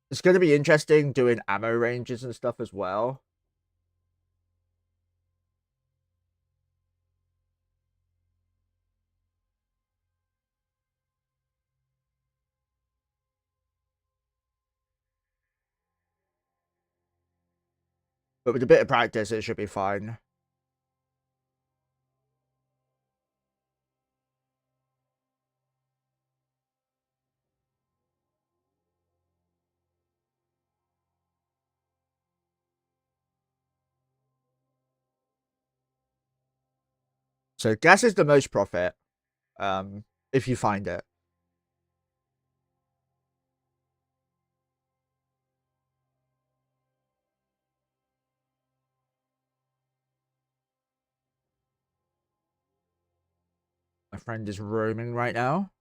Speaker 1: It's gonna be interesting doing ammo ranges and stuff as well. But with a bit of practice, it should be fine. So gas is the most profit, if you find it. My friend is roaming right now.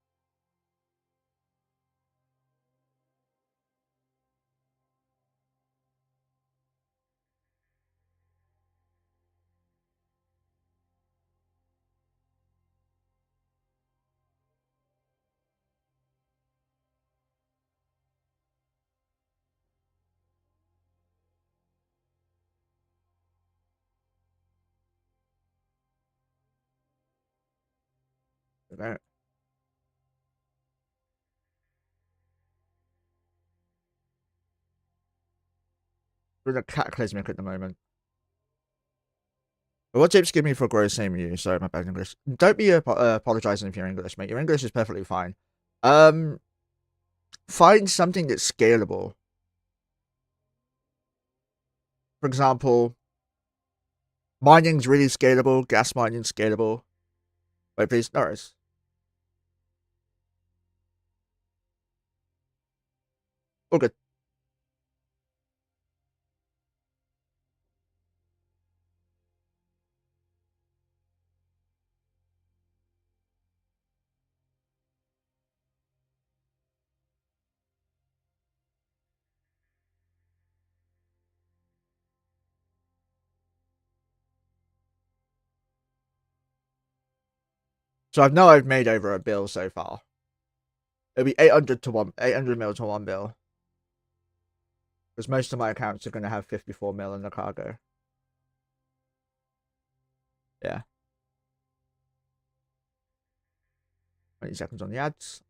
Speaker 1: Okay. We're a cataclysmic at the moment. What tips give me for grow same you? Sorry, my bad English. Don't be apologizing if you're English, mate. Your English is perfectly fine. Find something that's scalable. For example, mining's really scalable. Gas mining's scalable. Wait, please. No worries. All good. So I know I've made over $1 bill so far. It'll be 800 mil to 1 bill. Because most of my accounts are going to have 54 mil in the cargo. Yeah. 20 seconds on the ads.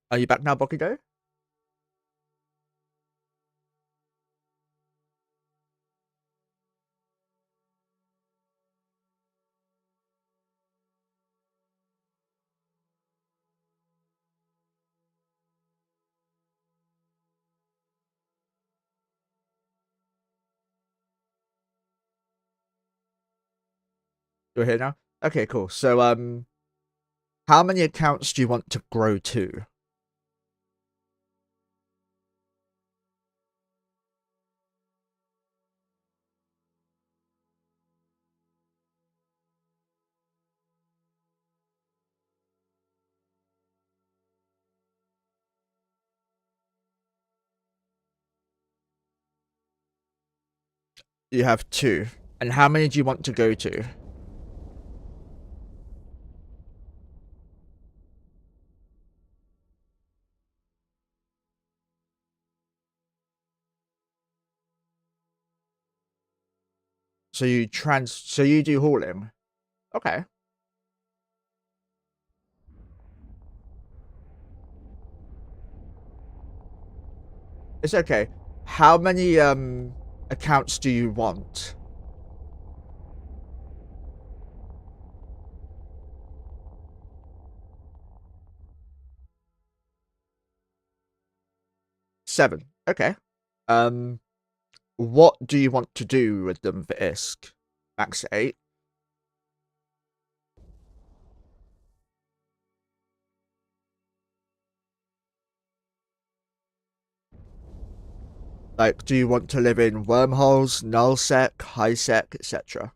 Speaker 1: Are you back now, Bokido? You're here now? Okay, cool. So, how many accounts do you want to grow to? You have 2. And how many do you want to go to? So you do hauling? Okay. It's okay. How many accounts do you want? 7. Okay. What do you want to do with them for ISK? Max 8. Like, do you want to live in wormholes, nullsec, highsec, etc.?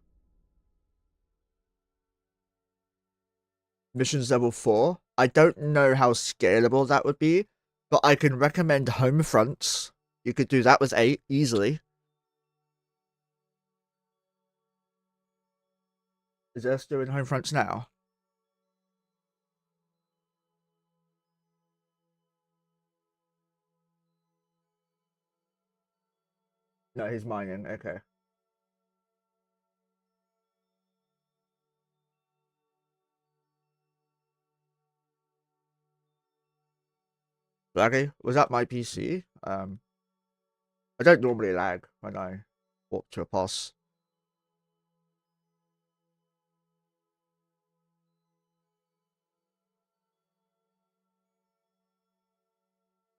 Speaker 1: Missions level 4. I don't know how scalable that would be, but I can recommend home fronts. You could do that with 8 easily. Is there still in home fronts now? No, he's mining. Okay. Laggy? Was that my PC? I don't normally lag when I walk to a pos.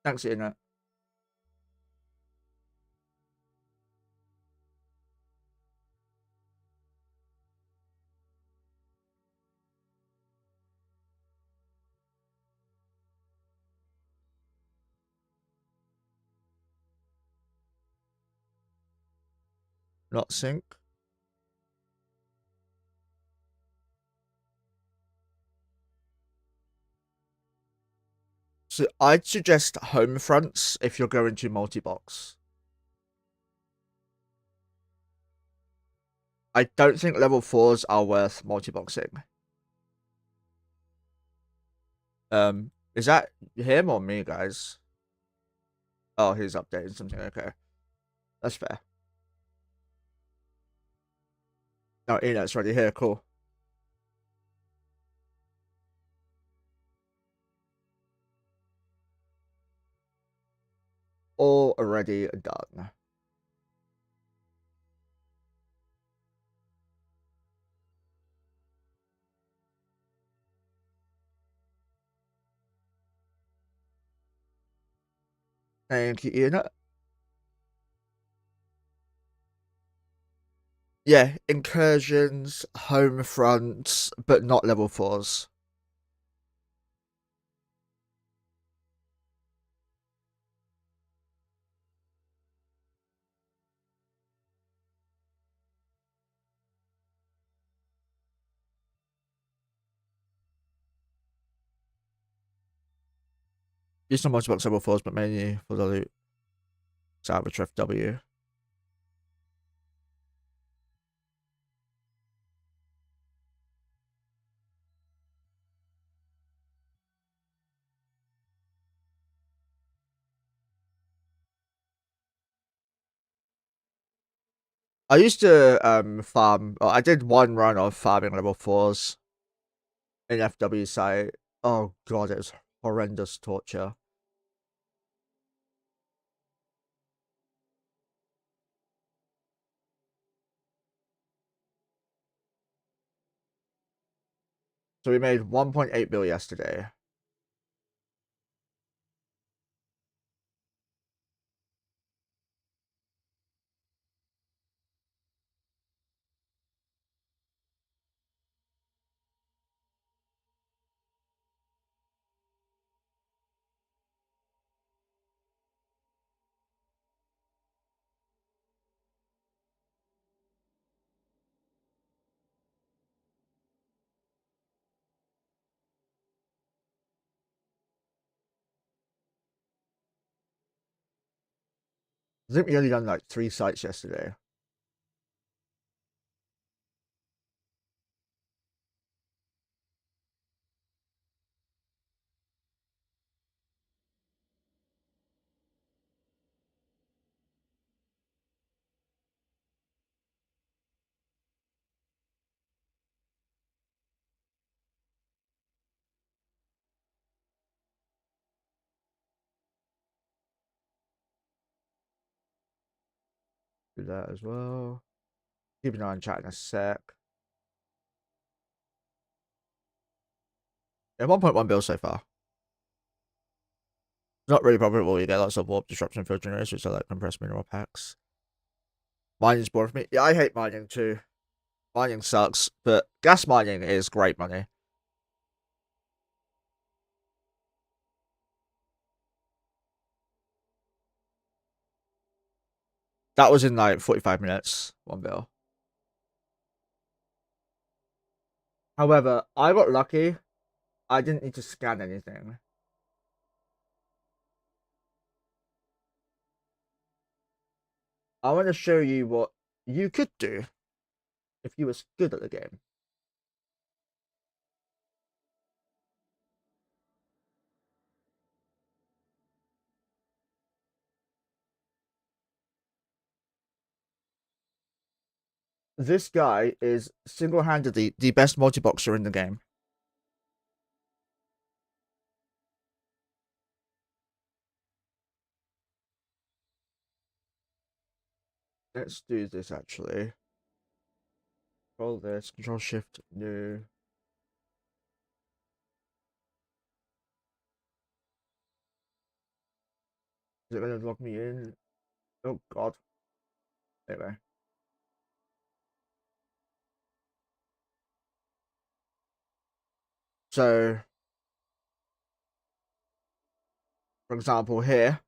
Speaker 1: Thanks, internet. Not sync. So I'd suggest home fronts if you're going to multi-box. I don't think level 4s are worth multi-boxing. Is that him or me, guys? Oh, he's updating something. Okay, that's fair. Oh, Enet's already here. Cool. Already done. Thank you, Enet. Yeah, incursions, home fronts, but not level 4s. Use not much about level 4s, but mainly for the loot. Salvage FW. I used to farm. I did one run of farming level 4s in FW site. Oh god, it was horrendous torture. So we made 1.8 bill yesterday. I think we only done like 3 sites yesterday. Do that as well. Keep an eye on chat in a sec. Yeah, 1.1 bill so far. Not really profitable. You get lots of warp disruption field generators, which are like compressed mineral packs. Mining's boring for me. Yeah, I hate mining too. Mining sucks, but gas mining is great money. That was in like 45 minutes, 1 bill. However, I got lucky. I didn't need to scan anything. I want to show you what you could do if you was good at the game. This guy is single-handedly the best multi-boxer in the game. Let's do this actually. Control this, control shift, new. Is it going to log me in? Oh god. Anyway. So, for example, here,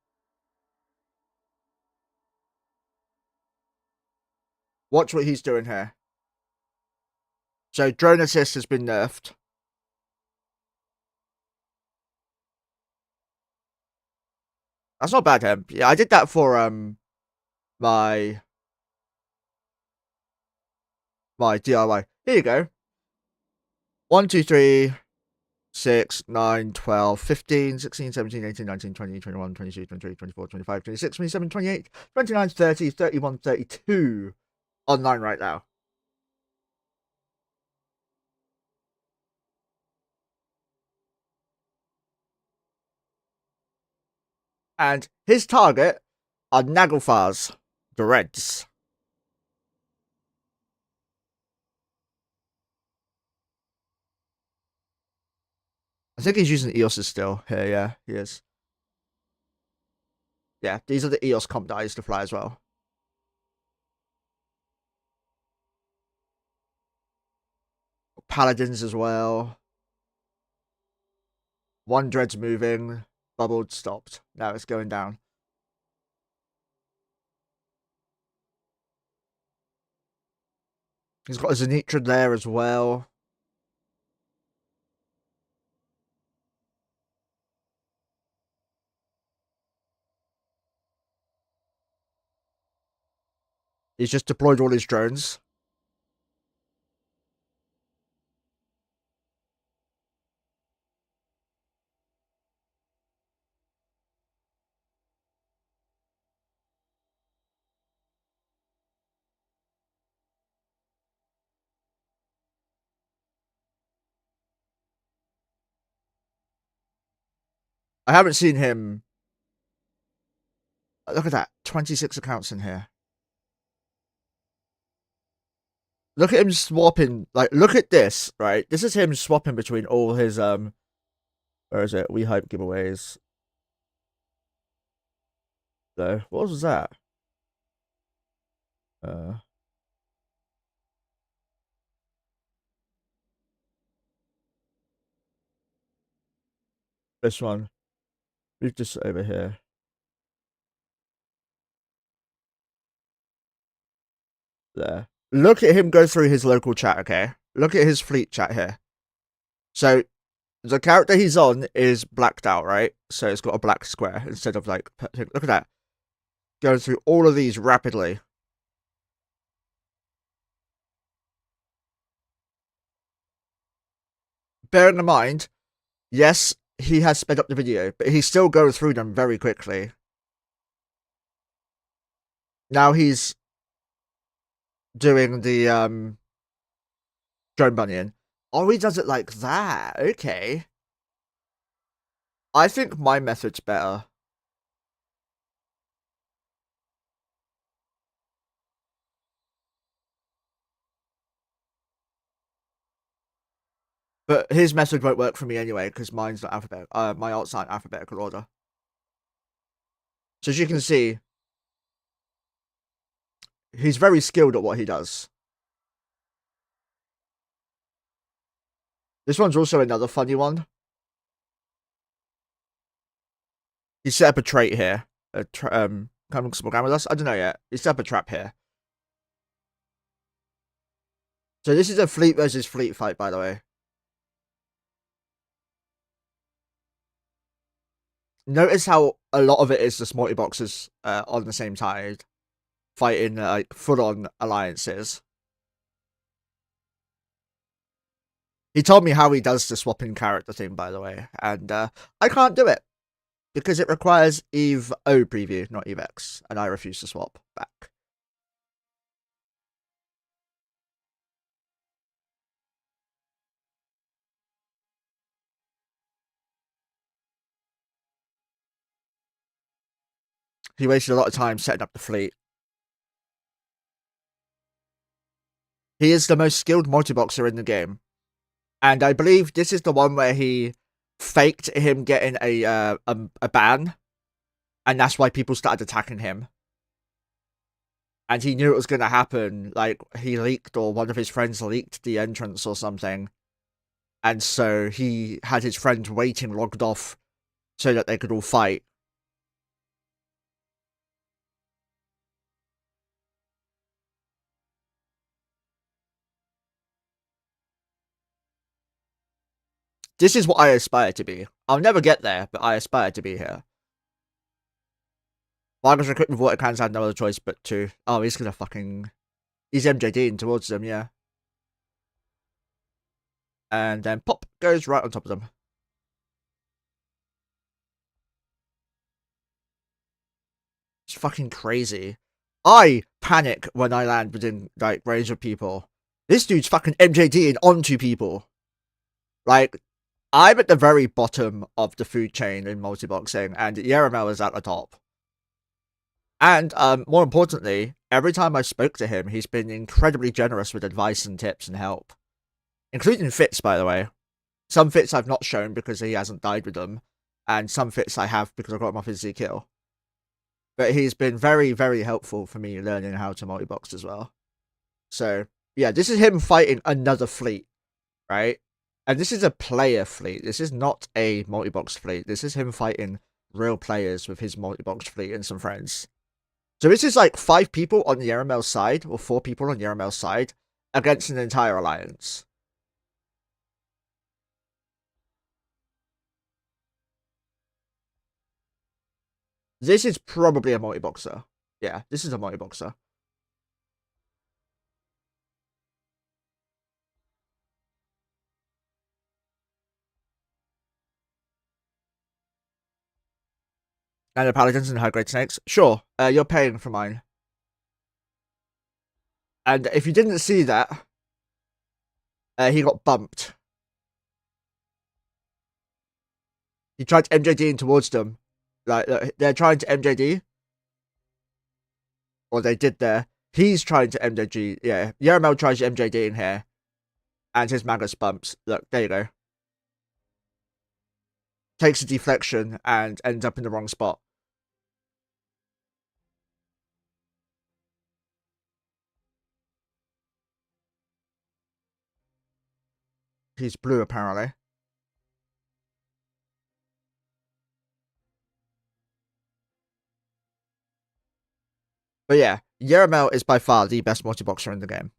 Speaker 1: watch what he's doing here. So, drone assist has been nerfed. That's not bad, him. Yeah, I did that for my. my DIY. Here you go. 1, 2, 3, 6, 9, 12, 15, 16, 17, 18, 19, 20, 21, 22, 23, 24, 25, 26, 27, 28, 29, 30, 31, 32 online right now. And his target are Naglfars, the Reds. I think he's using EOS's still here, yeah, he is. Yeah, these are the EOS comp that I used to fly as well. Paladins as well. One Dread's moving. Bubbled, stopped. Now it's going down. He's got a Zenitra there as well. He's just deployed all his drones. I haven't seen him. Look at that. 26 accounts in here. Look at him swapping. Like, look at this, right? This is him swapping between all his, where is it? We Hype giveaways. So, what was that? This one. Move this over here. There. Look at him go through his local chat, okay? Look at his fleet chat here. So, the character he's on is blacked out, right? So it's got a black square instead of like, look at that. Going through all of these rapidly. Bearing in mind, yes, he has sped up the video, but he still goes through them very quickly. Now he's doing the drone bunnying. Oh, he does it like that. Okay. I think my method's better. But his method won't work for me anyway, because mine's not alphabetical. My alt's not alphabetical order. So as you can see, he's very skilled at what he does. This one's also another funny one. He set up a trait here. Coming with us? I don't know yet. He set up a trap here. So this is a fleet versus fleet fight, by the way. Notice how a lot of it is just multi-boxers on the same side, fighting like full-on alliances. He told me how he does the swapping character thing, by the way, and I can't do it because it requires Eve O preview, not Eve X, and I refuse to swap back. He wasted a lot of time setting up the fleet. He is the most skilled multi-boxer in the game. And I believe this is the one where he faked him getting a ban. And that's why people started attacking him. And he knew it was going to happen. Like, he leaked, or one of his friends leaked the entrance or something. And so he had his friend waiting logged off so that they could all fight. This is what I aspire to be. I'll never get there, but I aspire to be here. Vargas equipped with water cans had no other choice but to... Oh, he's gonna fucking... He's MJDing towards them, yeah. and then pop goes right on top of them. It's fucking crazy. I panic when I land within like range of people. This dude's fucking MJDing onto people. Like, I'm at the very bottom of the food chain in multiboxing, and Yaramel is at the top. And more importantly, every time I spoke to him, he's been incredibly generous with advice and tips and help, including fits, by the way. Some fits I've not shown because he hasn't died with them, and some fits I have because I got him off his Z kill. But he's been very, very helpful for me learning how to multibox as well. So, yeah, this is him fighting another fleet, right? And this is a player fleet. This is not a multibox fleet. This is him fighting real players with his multibox fleet and some friends. So this is like 5 people on the Yaramel side, or 4 people on the Yaramel side, against an entire alliance. This is probably a multiboxer. Yeah, this is a multiboxer. And the paladins and high-grade snakes? Sure, you're paying for mine. And if you didn't see that, he got bumped. He tried to MJD in towards them. Like, they're trying to MJD. Or they did there. He's trying to MJD. Yeah, Yaramel tries to MJD in here. And his Magus bumps. Look, there you go. Takes a deflection and ends up in the wrong spot. He's blue, apparently. But yeah, Yaramel is by far the best multi-boxer in the game.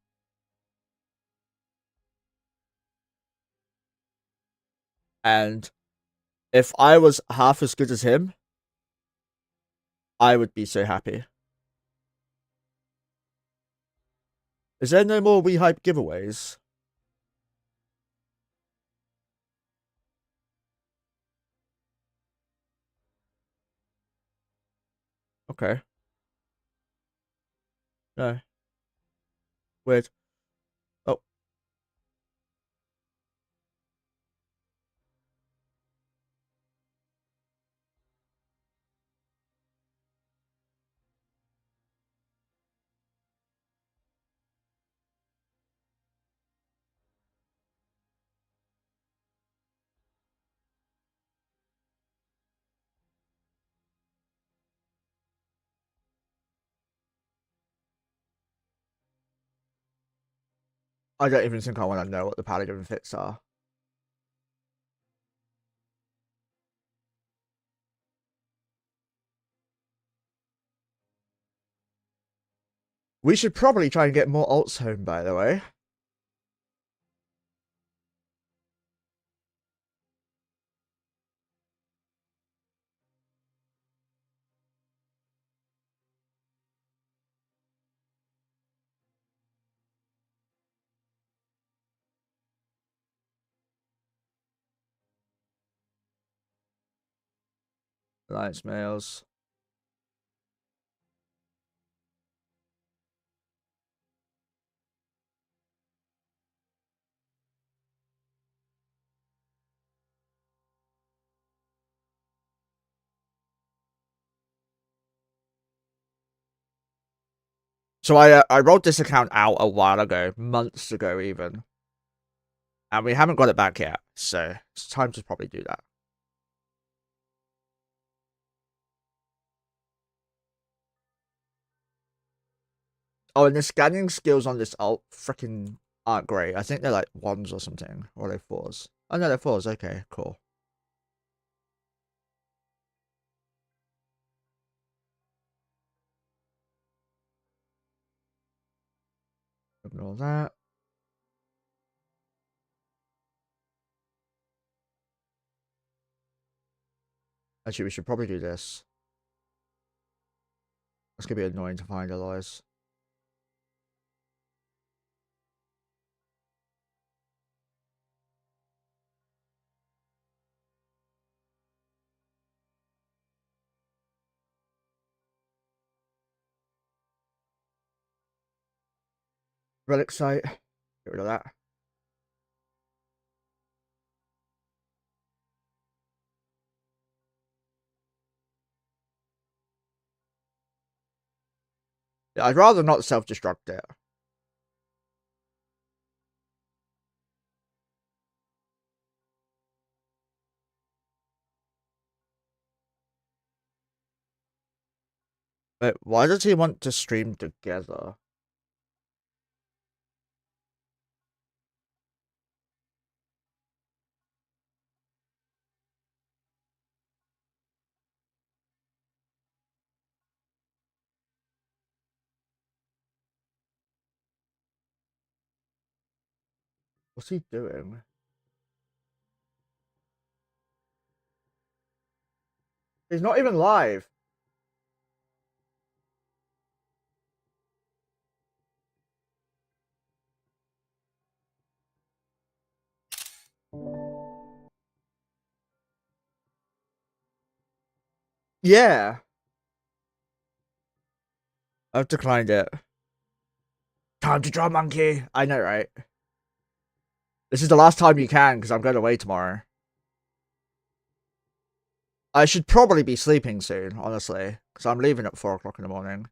Speaker 1: And if I was half as good as him, I would be so happy. Is there no more We Hype giveaways? Okay. No. Weird. Oh. I don't even think I want to know what the paladin fits are. We should probably try and get more alts home, by the way. Alliance males. So I rolled this account out a while ago, months ago even. And we haven't got it back yet, so it's time to probably do that. Oh, and the scanning skills on this alt freaking aren't great. I think they're like 1s or something. Or are they 4s? Oh no, they're 4s. Okay, cool. Ignore that. Actually, we should probably do this. It's gonna be annoying to find otherwise. Relic site. Get rid of that. Yeah, I'd rather not self-destruct it. But why does he want to stream together? What's he doing? He's not even live. Yeah. I've declined it. Time to draw monkey. I know, right? This is the last time you can because I'm going away tomorrow. I should probably be sleeping soon, honestly, because I'm leaving at 4 o'clock in the morning.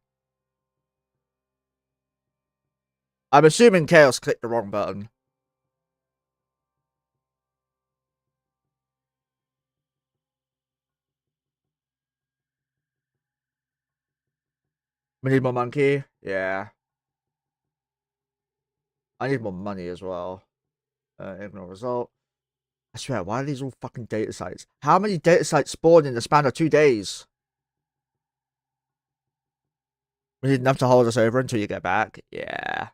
Speaker 1: I'm assuming Chaos clicked the wrong button. We need more monkey? Yeah. I need more money as well. Ignore result. I swear, why are these all fucking data sites? How many data sites spawn in the span of 2 days? We need enough to hold us over until you get back. Yeah.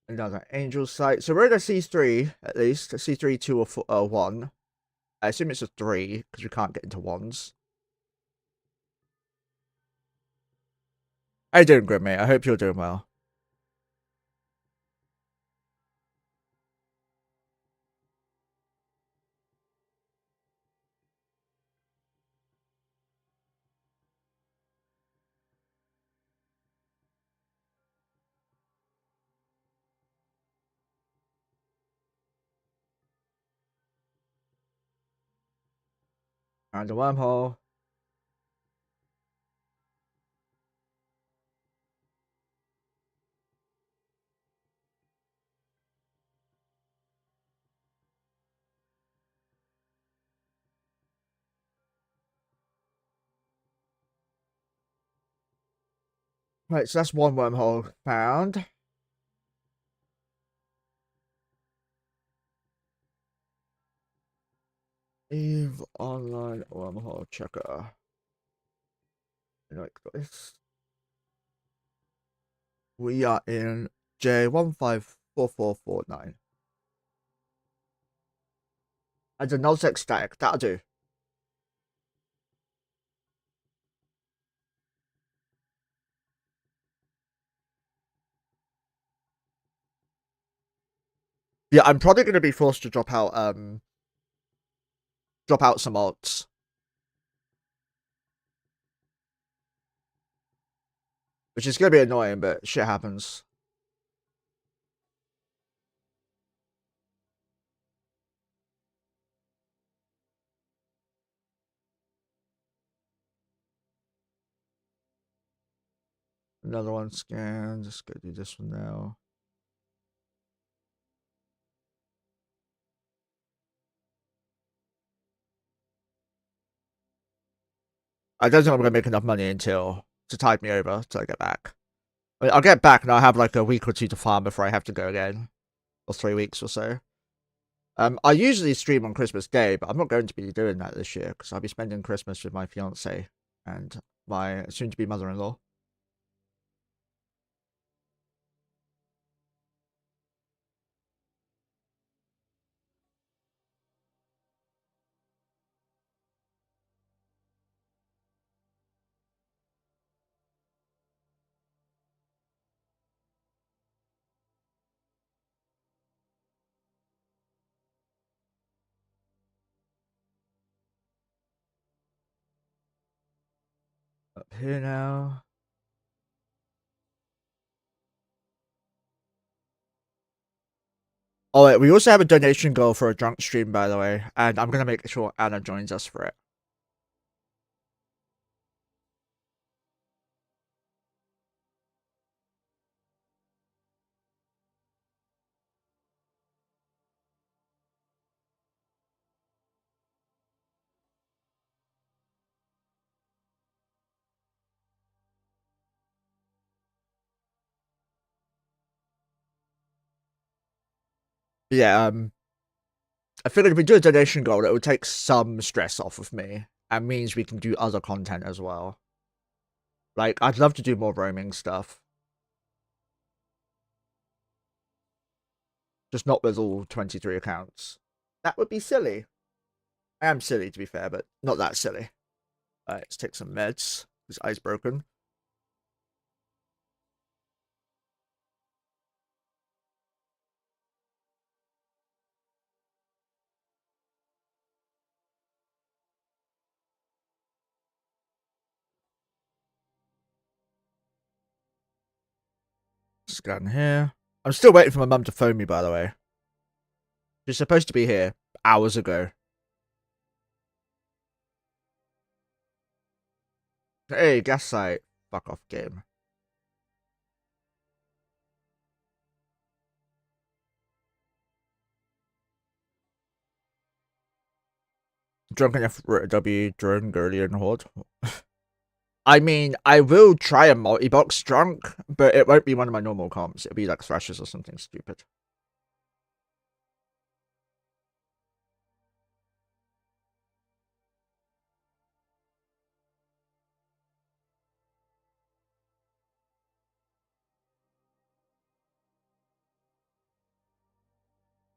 Speaker 1: Another angel site. So we're in a C3, at least. A C3, 2, or 4, 1. I assume it's a 3, because we can't get into 1s. How you doing, Grim, mate? I hope you're doing well. And a wormhole. Right, so that's one wormhole found. Eve online wormhole checker. Like this. We are in J154449. And a nullsec static. That'll do. Yeah, I'm probably gonna be forced to drop out some alts. Which is gonna be annoying, but shit happens. Another one scanned. Just go do this one now. I don't think I'm gonna make enough money until to tide me over till I get back. I mean, I'll get back and I'll have like a week or two to farm before I have to go again. Or 3 weeks or so. I usually stream on Christmas Day, but I'm not going to be doing that this year because I'll be spending Christmas with my fiance and my soon-to-be mother-in-law. here now. Oh wait, we also have a donation goal for a drunk stream, by the way, and I'm gonna make sure Anna joins us for it. Yeah, I figured if we do a donation goal, it would take some stress off of me, and means we can do other content as well. Like, I'd love to do more roaming stuff. Just not with all 23 accounts. That would be silly. I am silly, to be fair, but not that silly. Alright, let's take some meds. His eye's broken. Scan here. I'm still waiting for my mum to phone me, by the way. She's supposed to be here hours ago. Hey, gaslight. Fuck off, game. Drunken FW, drone, girly, and horde. I mean, I will try a multi-box drunk, but it won't be one of my normal comps. It'll be like Thrashers or something stupid.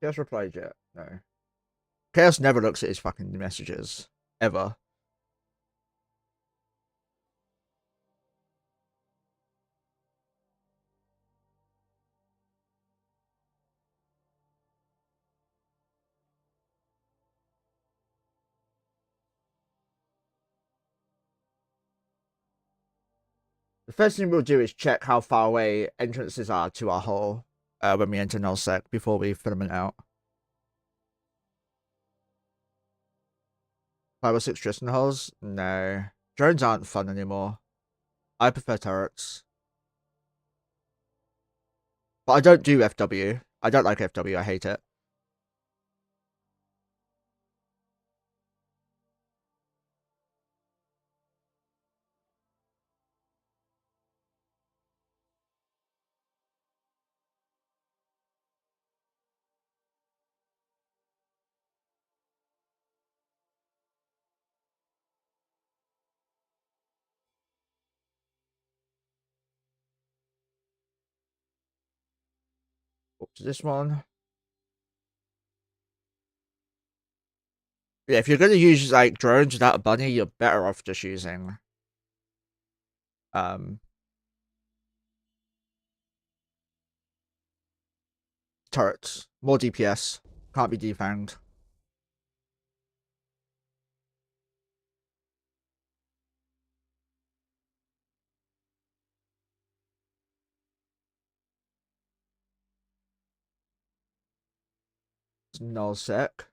Speaker 1: Chaos replied yet? No. Chaos never looks at his fucking messages. Ever. The first thing we'll do is check how far away entrances are to our hole when we enter nullsec before we fill them out. 5 or 6 Tristan holes? No. Drones aren't fun anymore. I prefer turrets. But I don't do FW. I don't like FW, I hate it. Up to this one. Yeah, if you're gonna use like drones without a bunny, you're better off just using turrets. More DPS. Can't be defanged. It's null sec.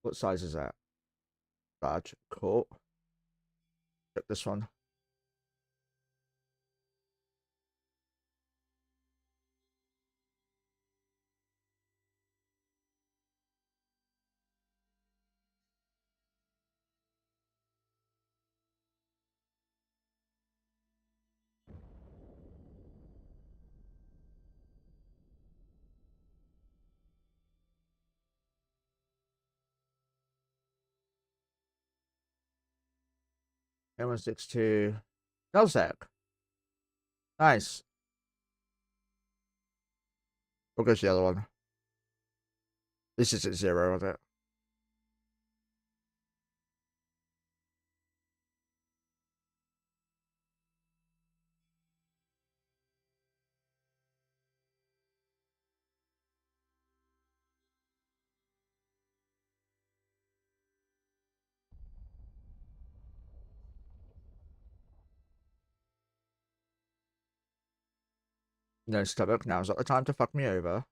Speaker 1: What size is that? Large. Cool. Check this one. A162. Null sec. Nice. What goes the other one? This is at 0, isn't it? No stomach, now's not the time to fuck me over.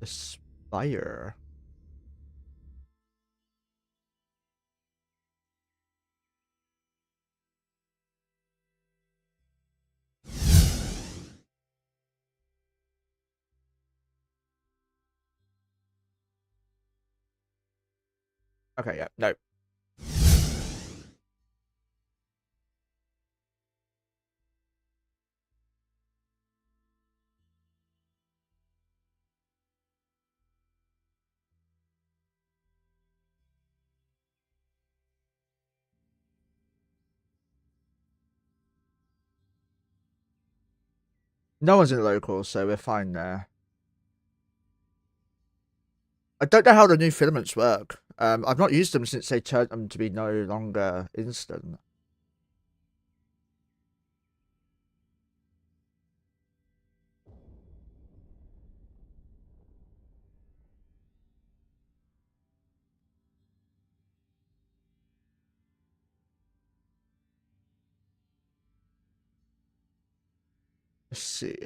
Speaker 1: The spire. Okay, yeah, no. No one's in the local, so we're fine there. I don't know how the new filaments work. I've not used them since they turned them to be no longer instant. Let's see.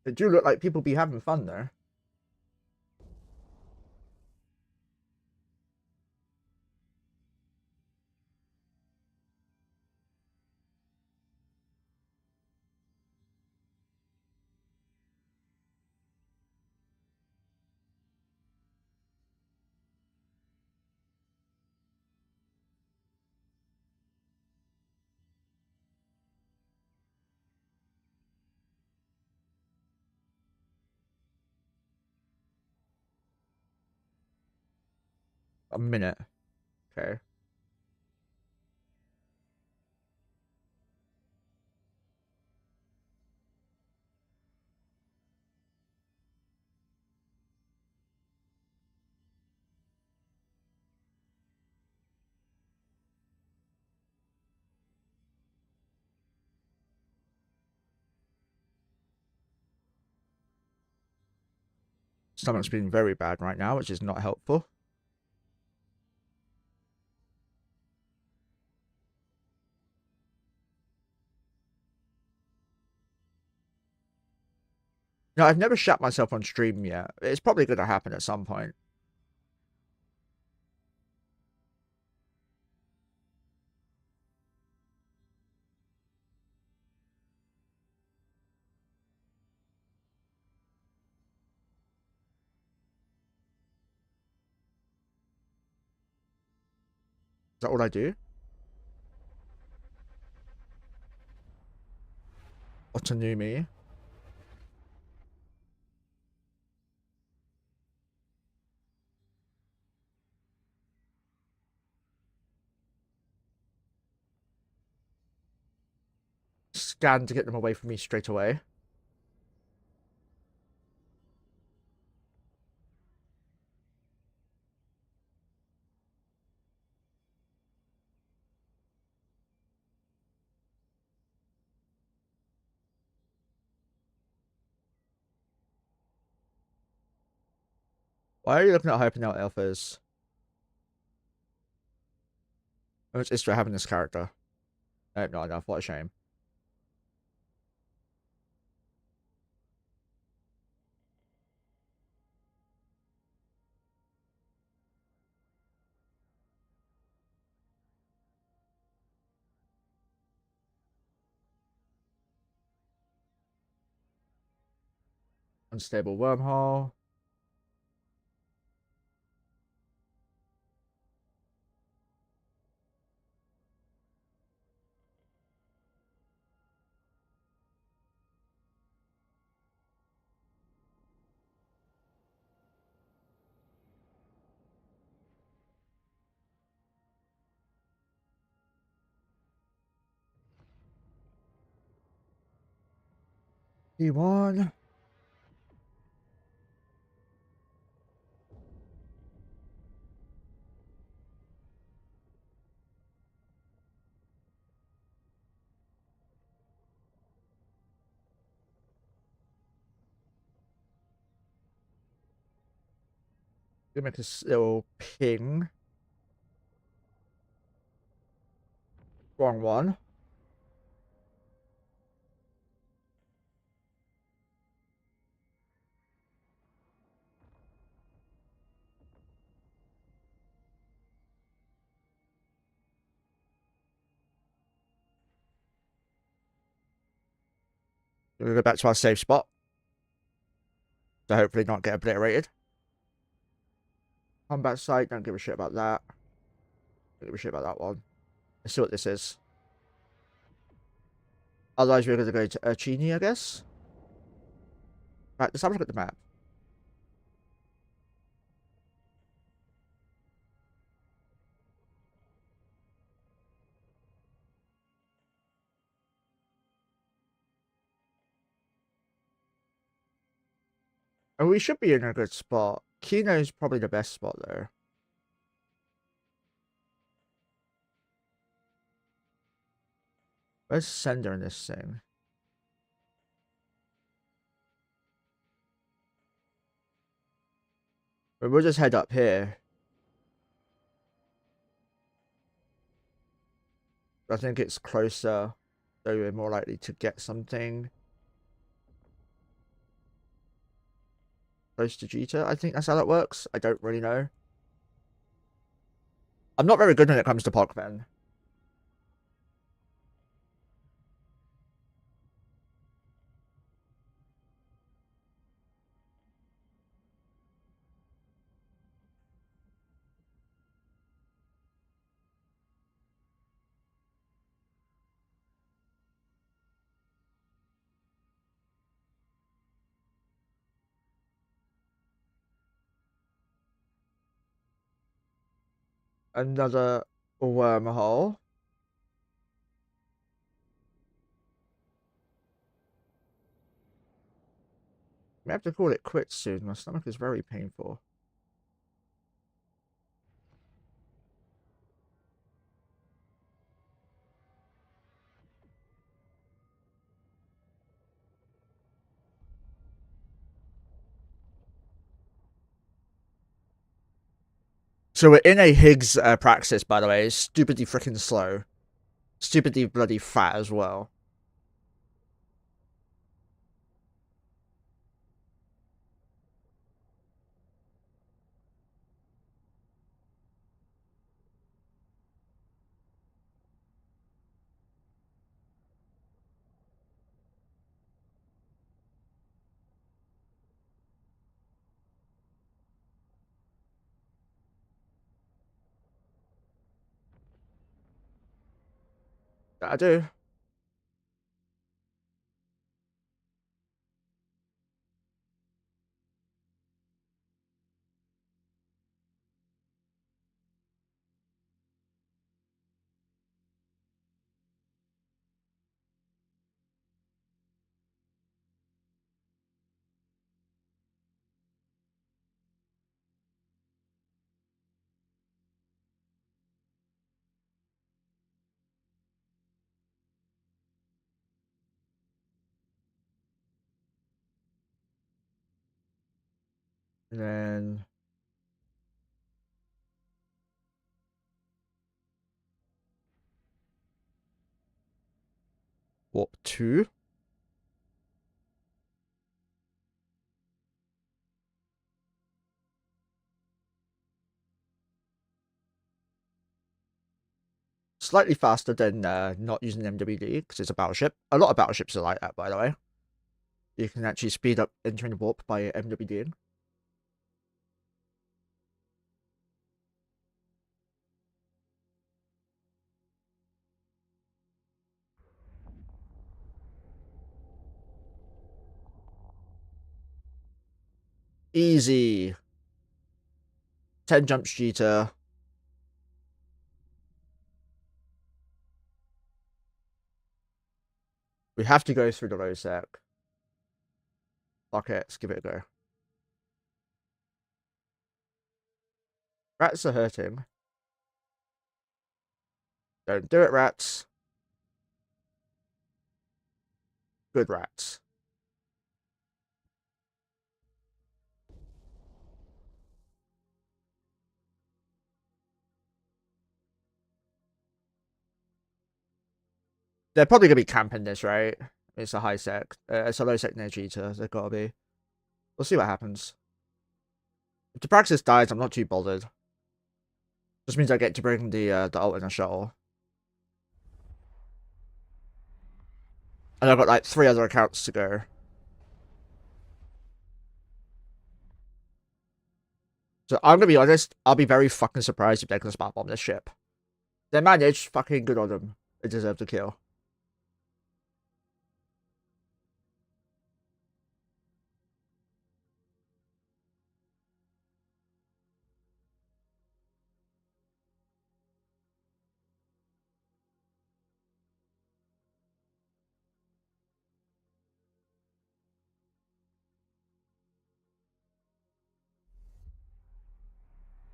Speaker 1: They do look like people be having fun there. A minute. Okay. Stomach's been very bad right now, which is not helpful. No, I've never shat myself on stream yet. It's probably going to happen at some point. Is that all I do? Autonomy. Scan to get them away from me straight away. Why are you looking at hyping out alphas? How much is for having this character? Not enough. What a shame. Unstable wormhole. P1. Gonna make this little ping. Wrong one. We're gonna go back to our safe spot. So hopefully not get obliterated. Combat site, don't give a shit about that. Don't give a shit about that one. Let's see what this is. Otherwise, we're gonna go to Urchini, I guess. Right, let's have a look at the map. And we should be in a good spot. Kino's probably the best spot though. Where's Sender in this thing? But we'll just head up here. I think it's closer, so we're more likely to get something close to Jita. I think that's how that works. I don't really know. I'm not very good when it comes to Pogman. Another wormhole. We have to call it quits soon. My stomach is very painful. So we're in a Higgs praxis, by the way. It's stupidly freaking slow. Stupidly bloody fat as well. I do. And then warp 2. Slightly faster than not using MWD because it's a battleship. A lot of battleships are like that, by the way. You can actually speed up entering the warp by MWDing. Easy. 10 jumps cheater. We have to go through the low sec. Fuck it, let's give it a go. Rats are hurting. Don't do it, rats. Good rats. They're probably gonna be camping this, right? It's a high sec. It's a low sec near cheater. They've gotta be. We'll see what happens. If the Praxis dies, I'm not too bothered. Just means I get to bring the ult in a shuttle. And I've got like 3 other accounts to go. So I'm gonna be honest, I'll be very fucking surprised if they're gonna spot bomb this ship. They managed, fucking good on them. They deserve the kill.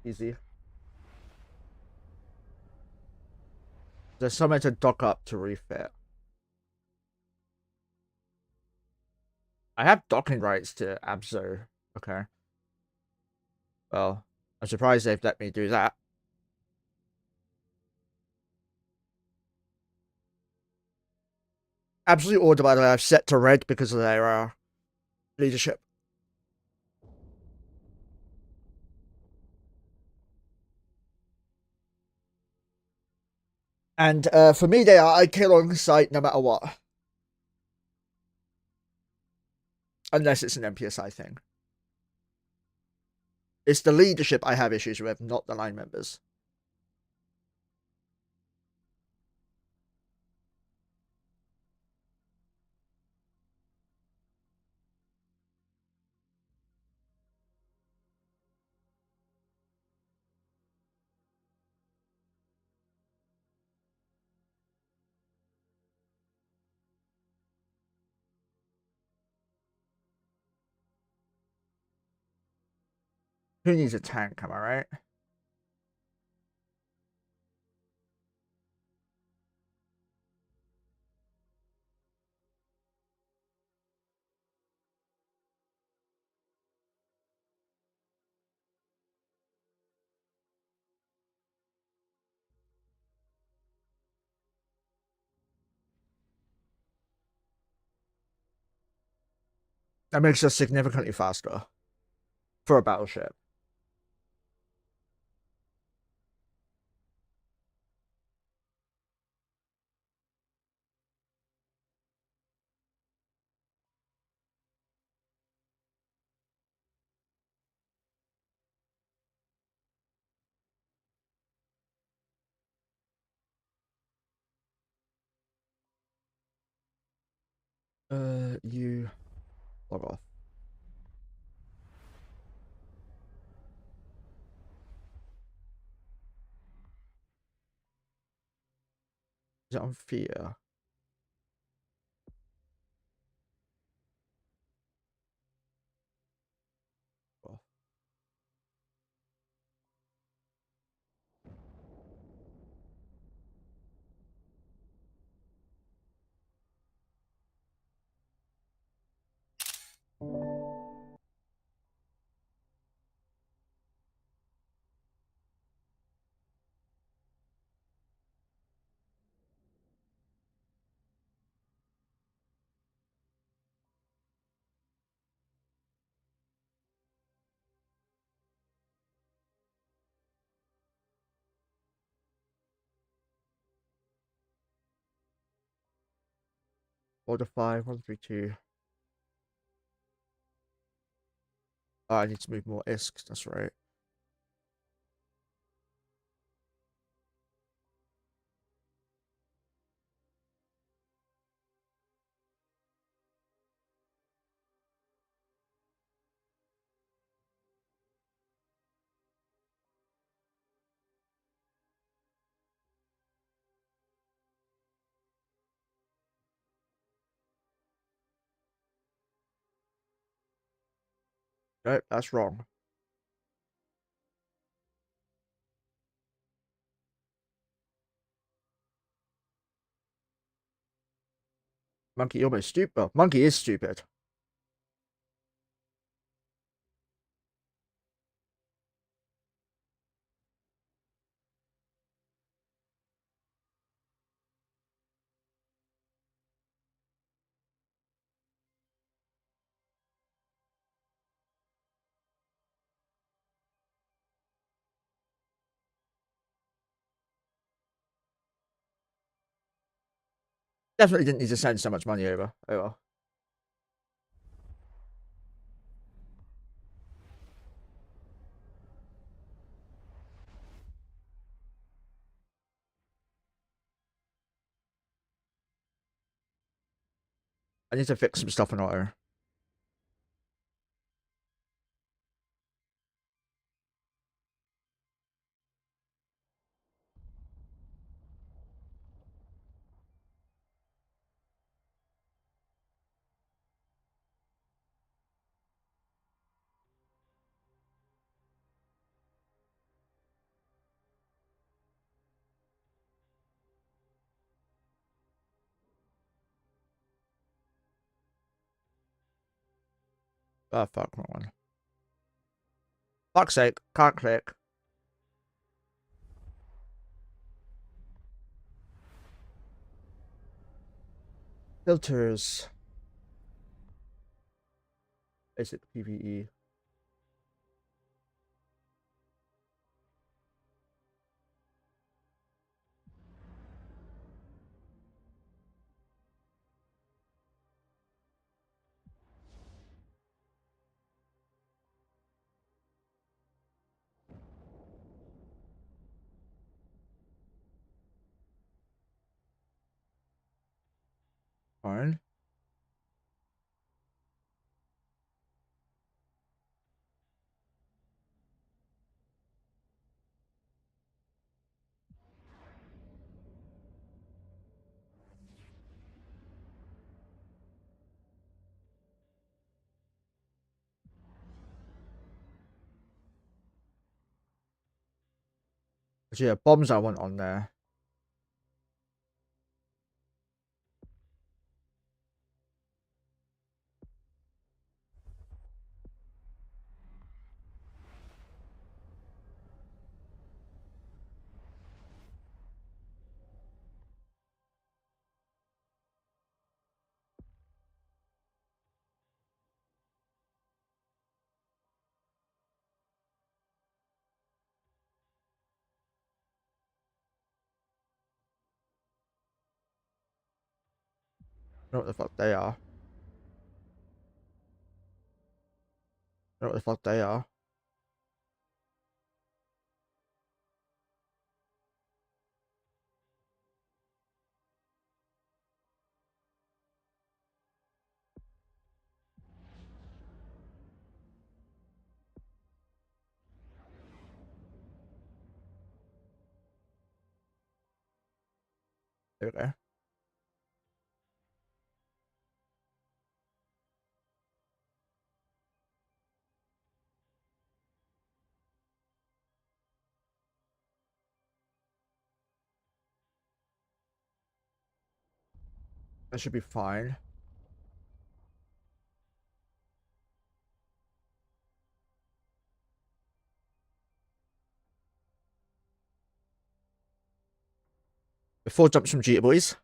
Speaker 1: Easy. There's somewhere to dock up to refit. I have docking rights to Abso. Okay. Well, I'm surprised they've let me do that. Absolute order, by the way, I've set to red because of their leadership. And for me, they are I kill on sight no matter what. Unless it's an NPSI thing. It's the leadership I have issues with, not the line members. Who needs a tank, am I right? That makes us significantly faster for a battleship. You log off. Is it on fear? Off. Order 5, 1, 3, 2. Oh, I need to move more isks, that's right. Nope, that's wrong. Monkey almost stupid. Well, Monkey is stupid. Definitely didn't need to send so much money over. Oh well. I need to fix some stuff in auto. Oh fuck, wrong one. Fuck's sake, can't click. Filters. Basic PvE. Fine. So yeah, bombs I want on there. I know what the fuck they are. I know what the fuck they are. There we go. That should be fine. Before jumps from Jeter boys.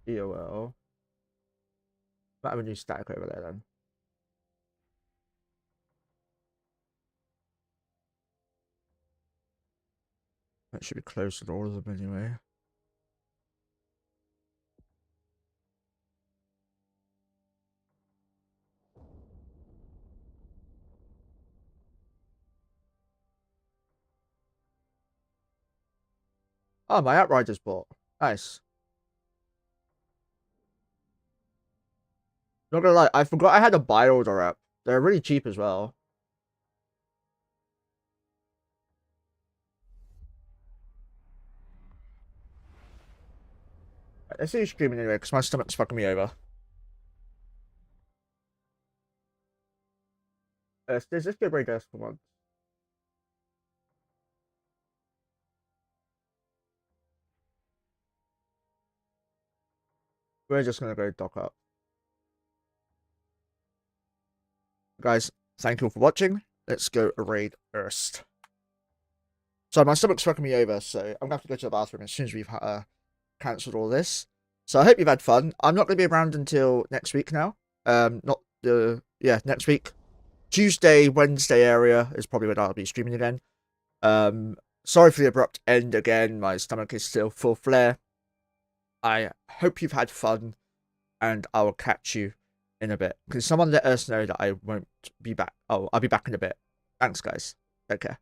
Speaker 1: EOL. Might have a new static over there then. That should be close to all of them anyway. Oh, my Outriders bought. Nice. Not gonna lie, I forgot I had a buy order up. They're really cheap as well. Let's see you streaming anyway, because my stomach's fucking me over. Let's just go break this for once. We're just gonna go dock up. Guys, thank you all for watching. Let's go raid first. So my stomach's fucking me over, so I'm gonna have to go to the bathroom as soon as we've cancelled all this. So I hope you've had fun. I'm not gonna be around until next week now. Next week. Tuesday, Wednesday area is probably when I'll be streaming again. Sorry for the abrupt end again. My stomach is still full flare. I hope you've had fun, and I will catch you in a bit. Because someone let us know that I won't be back. Oh, I'll be back in a bit. Thanks, guys. Take care.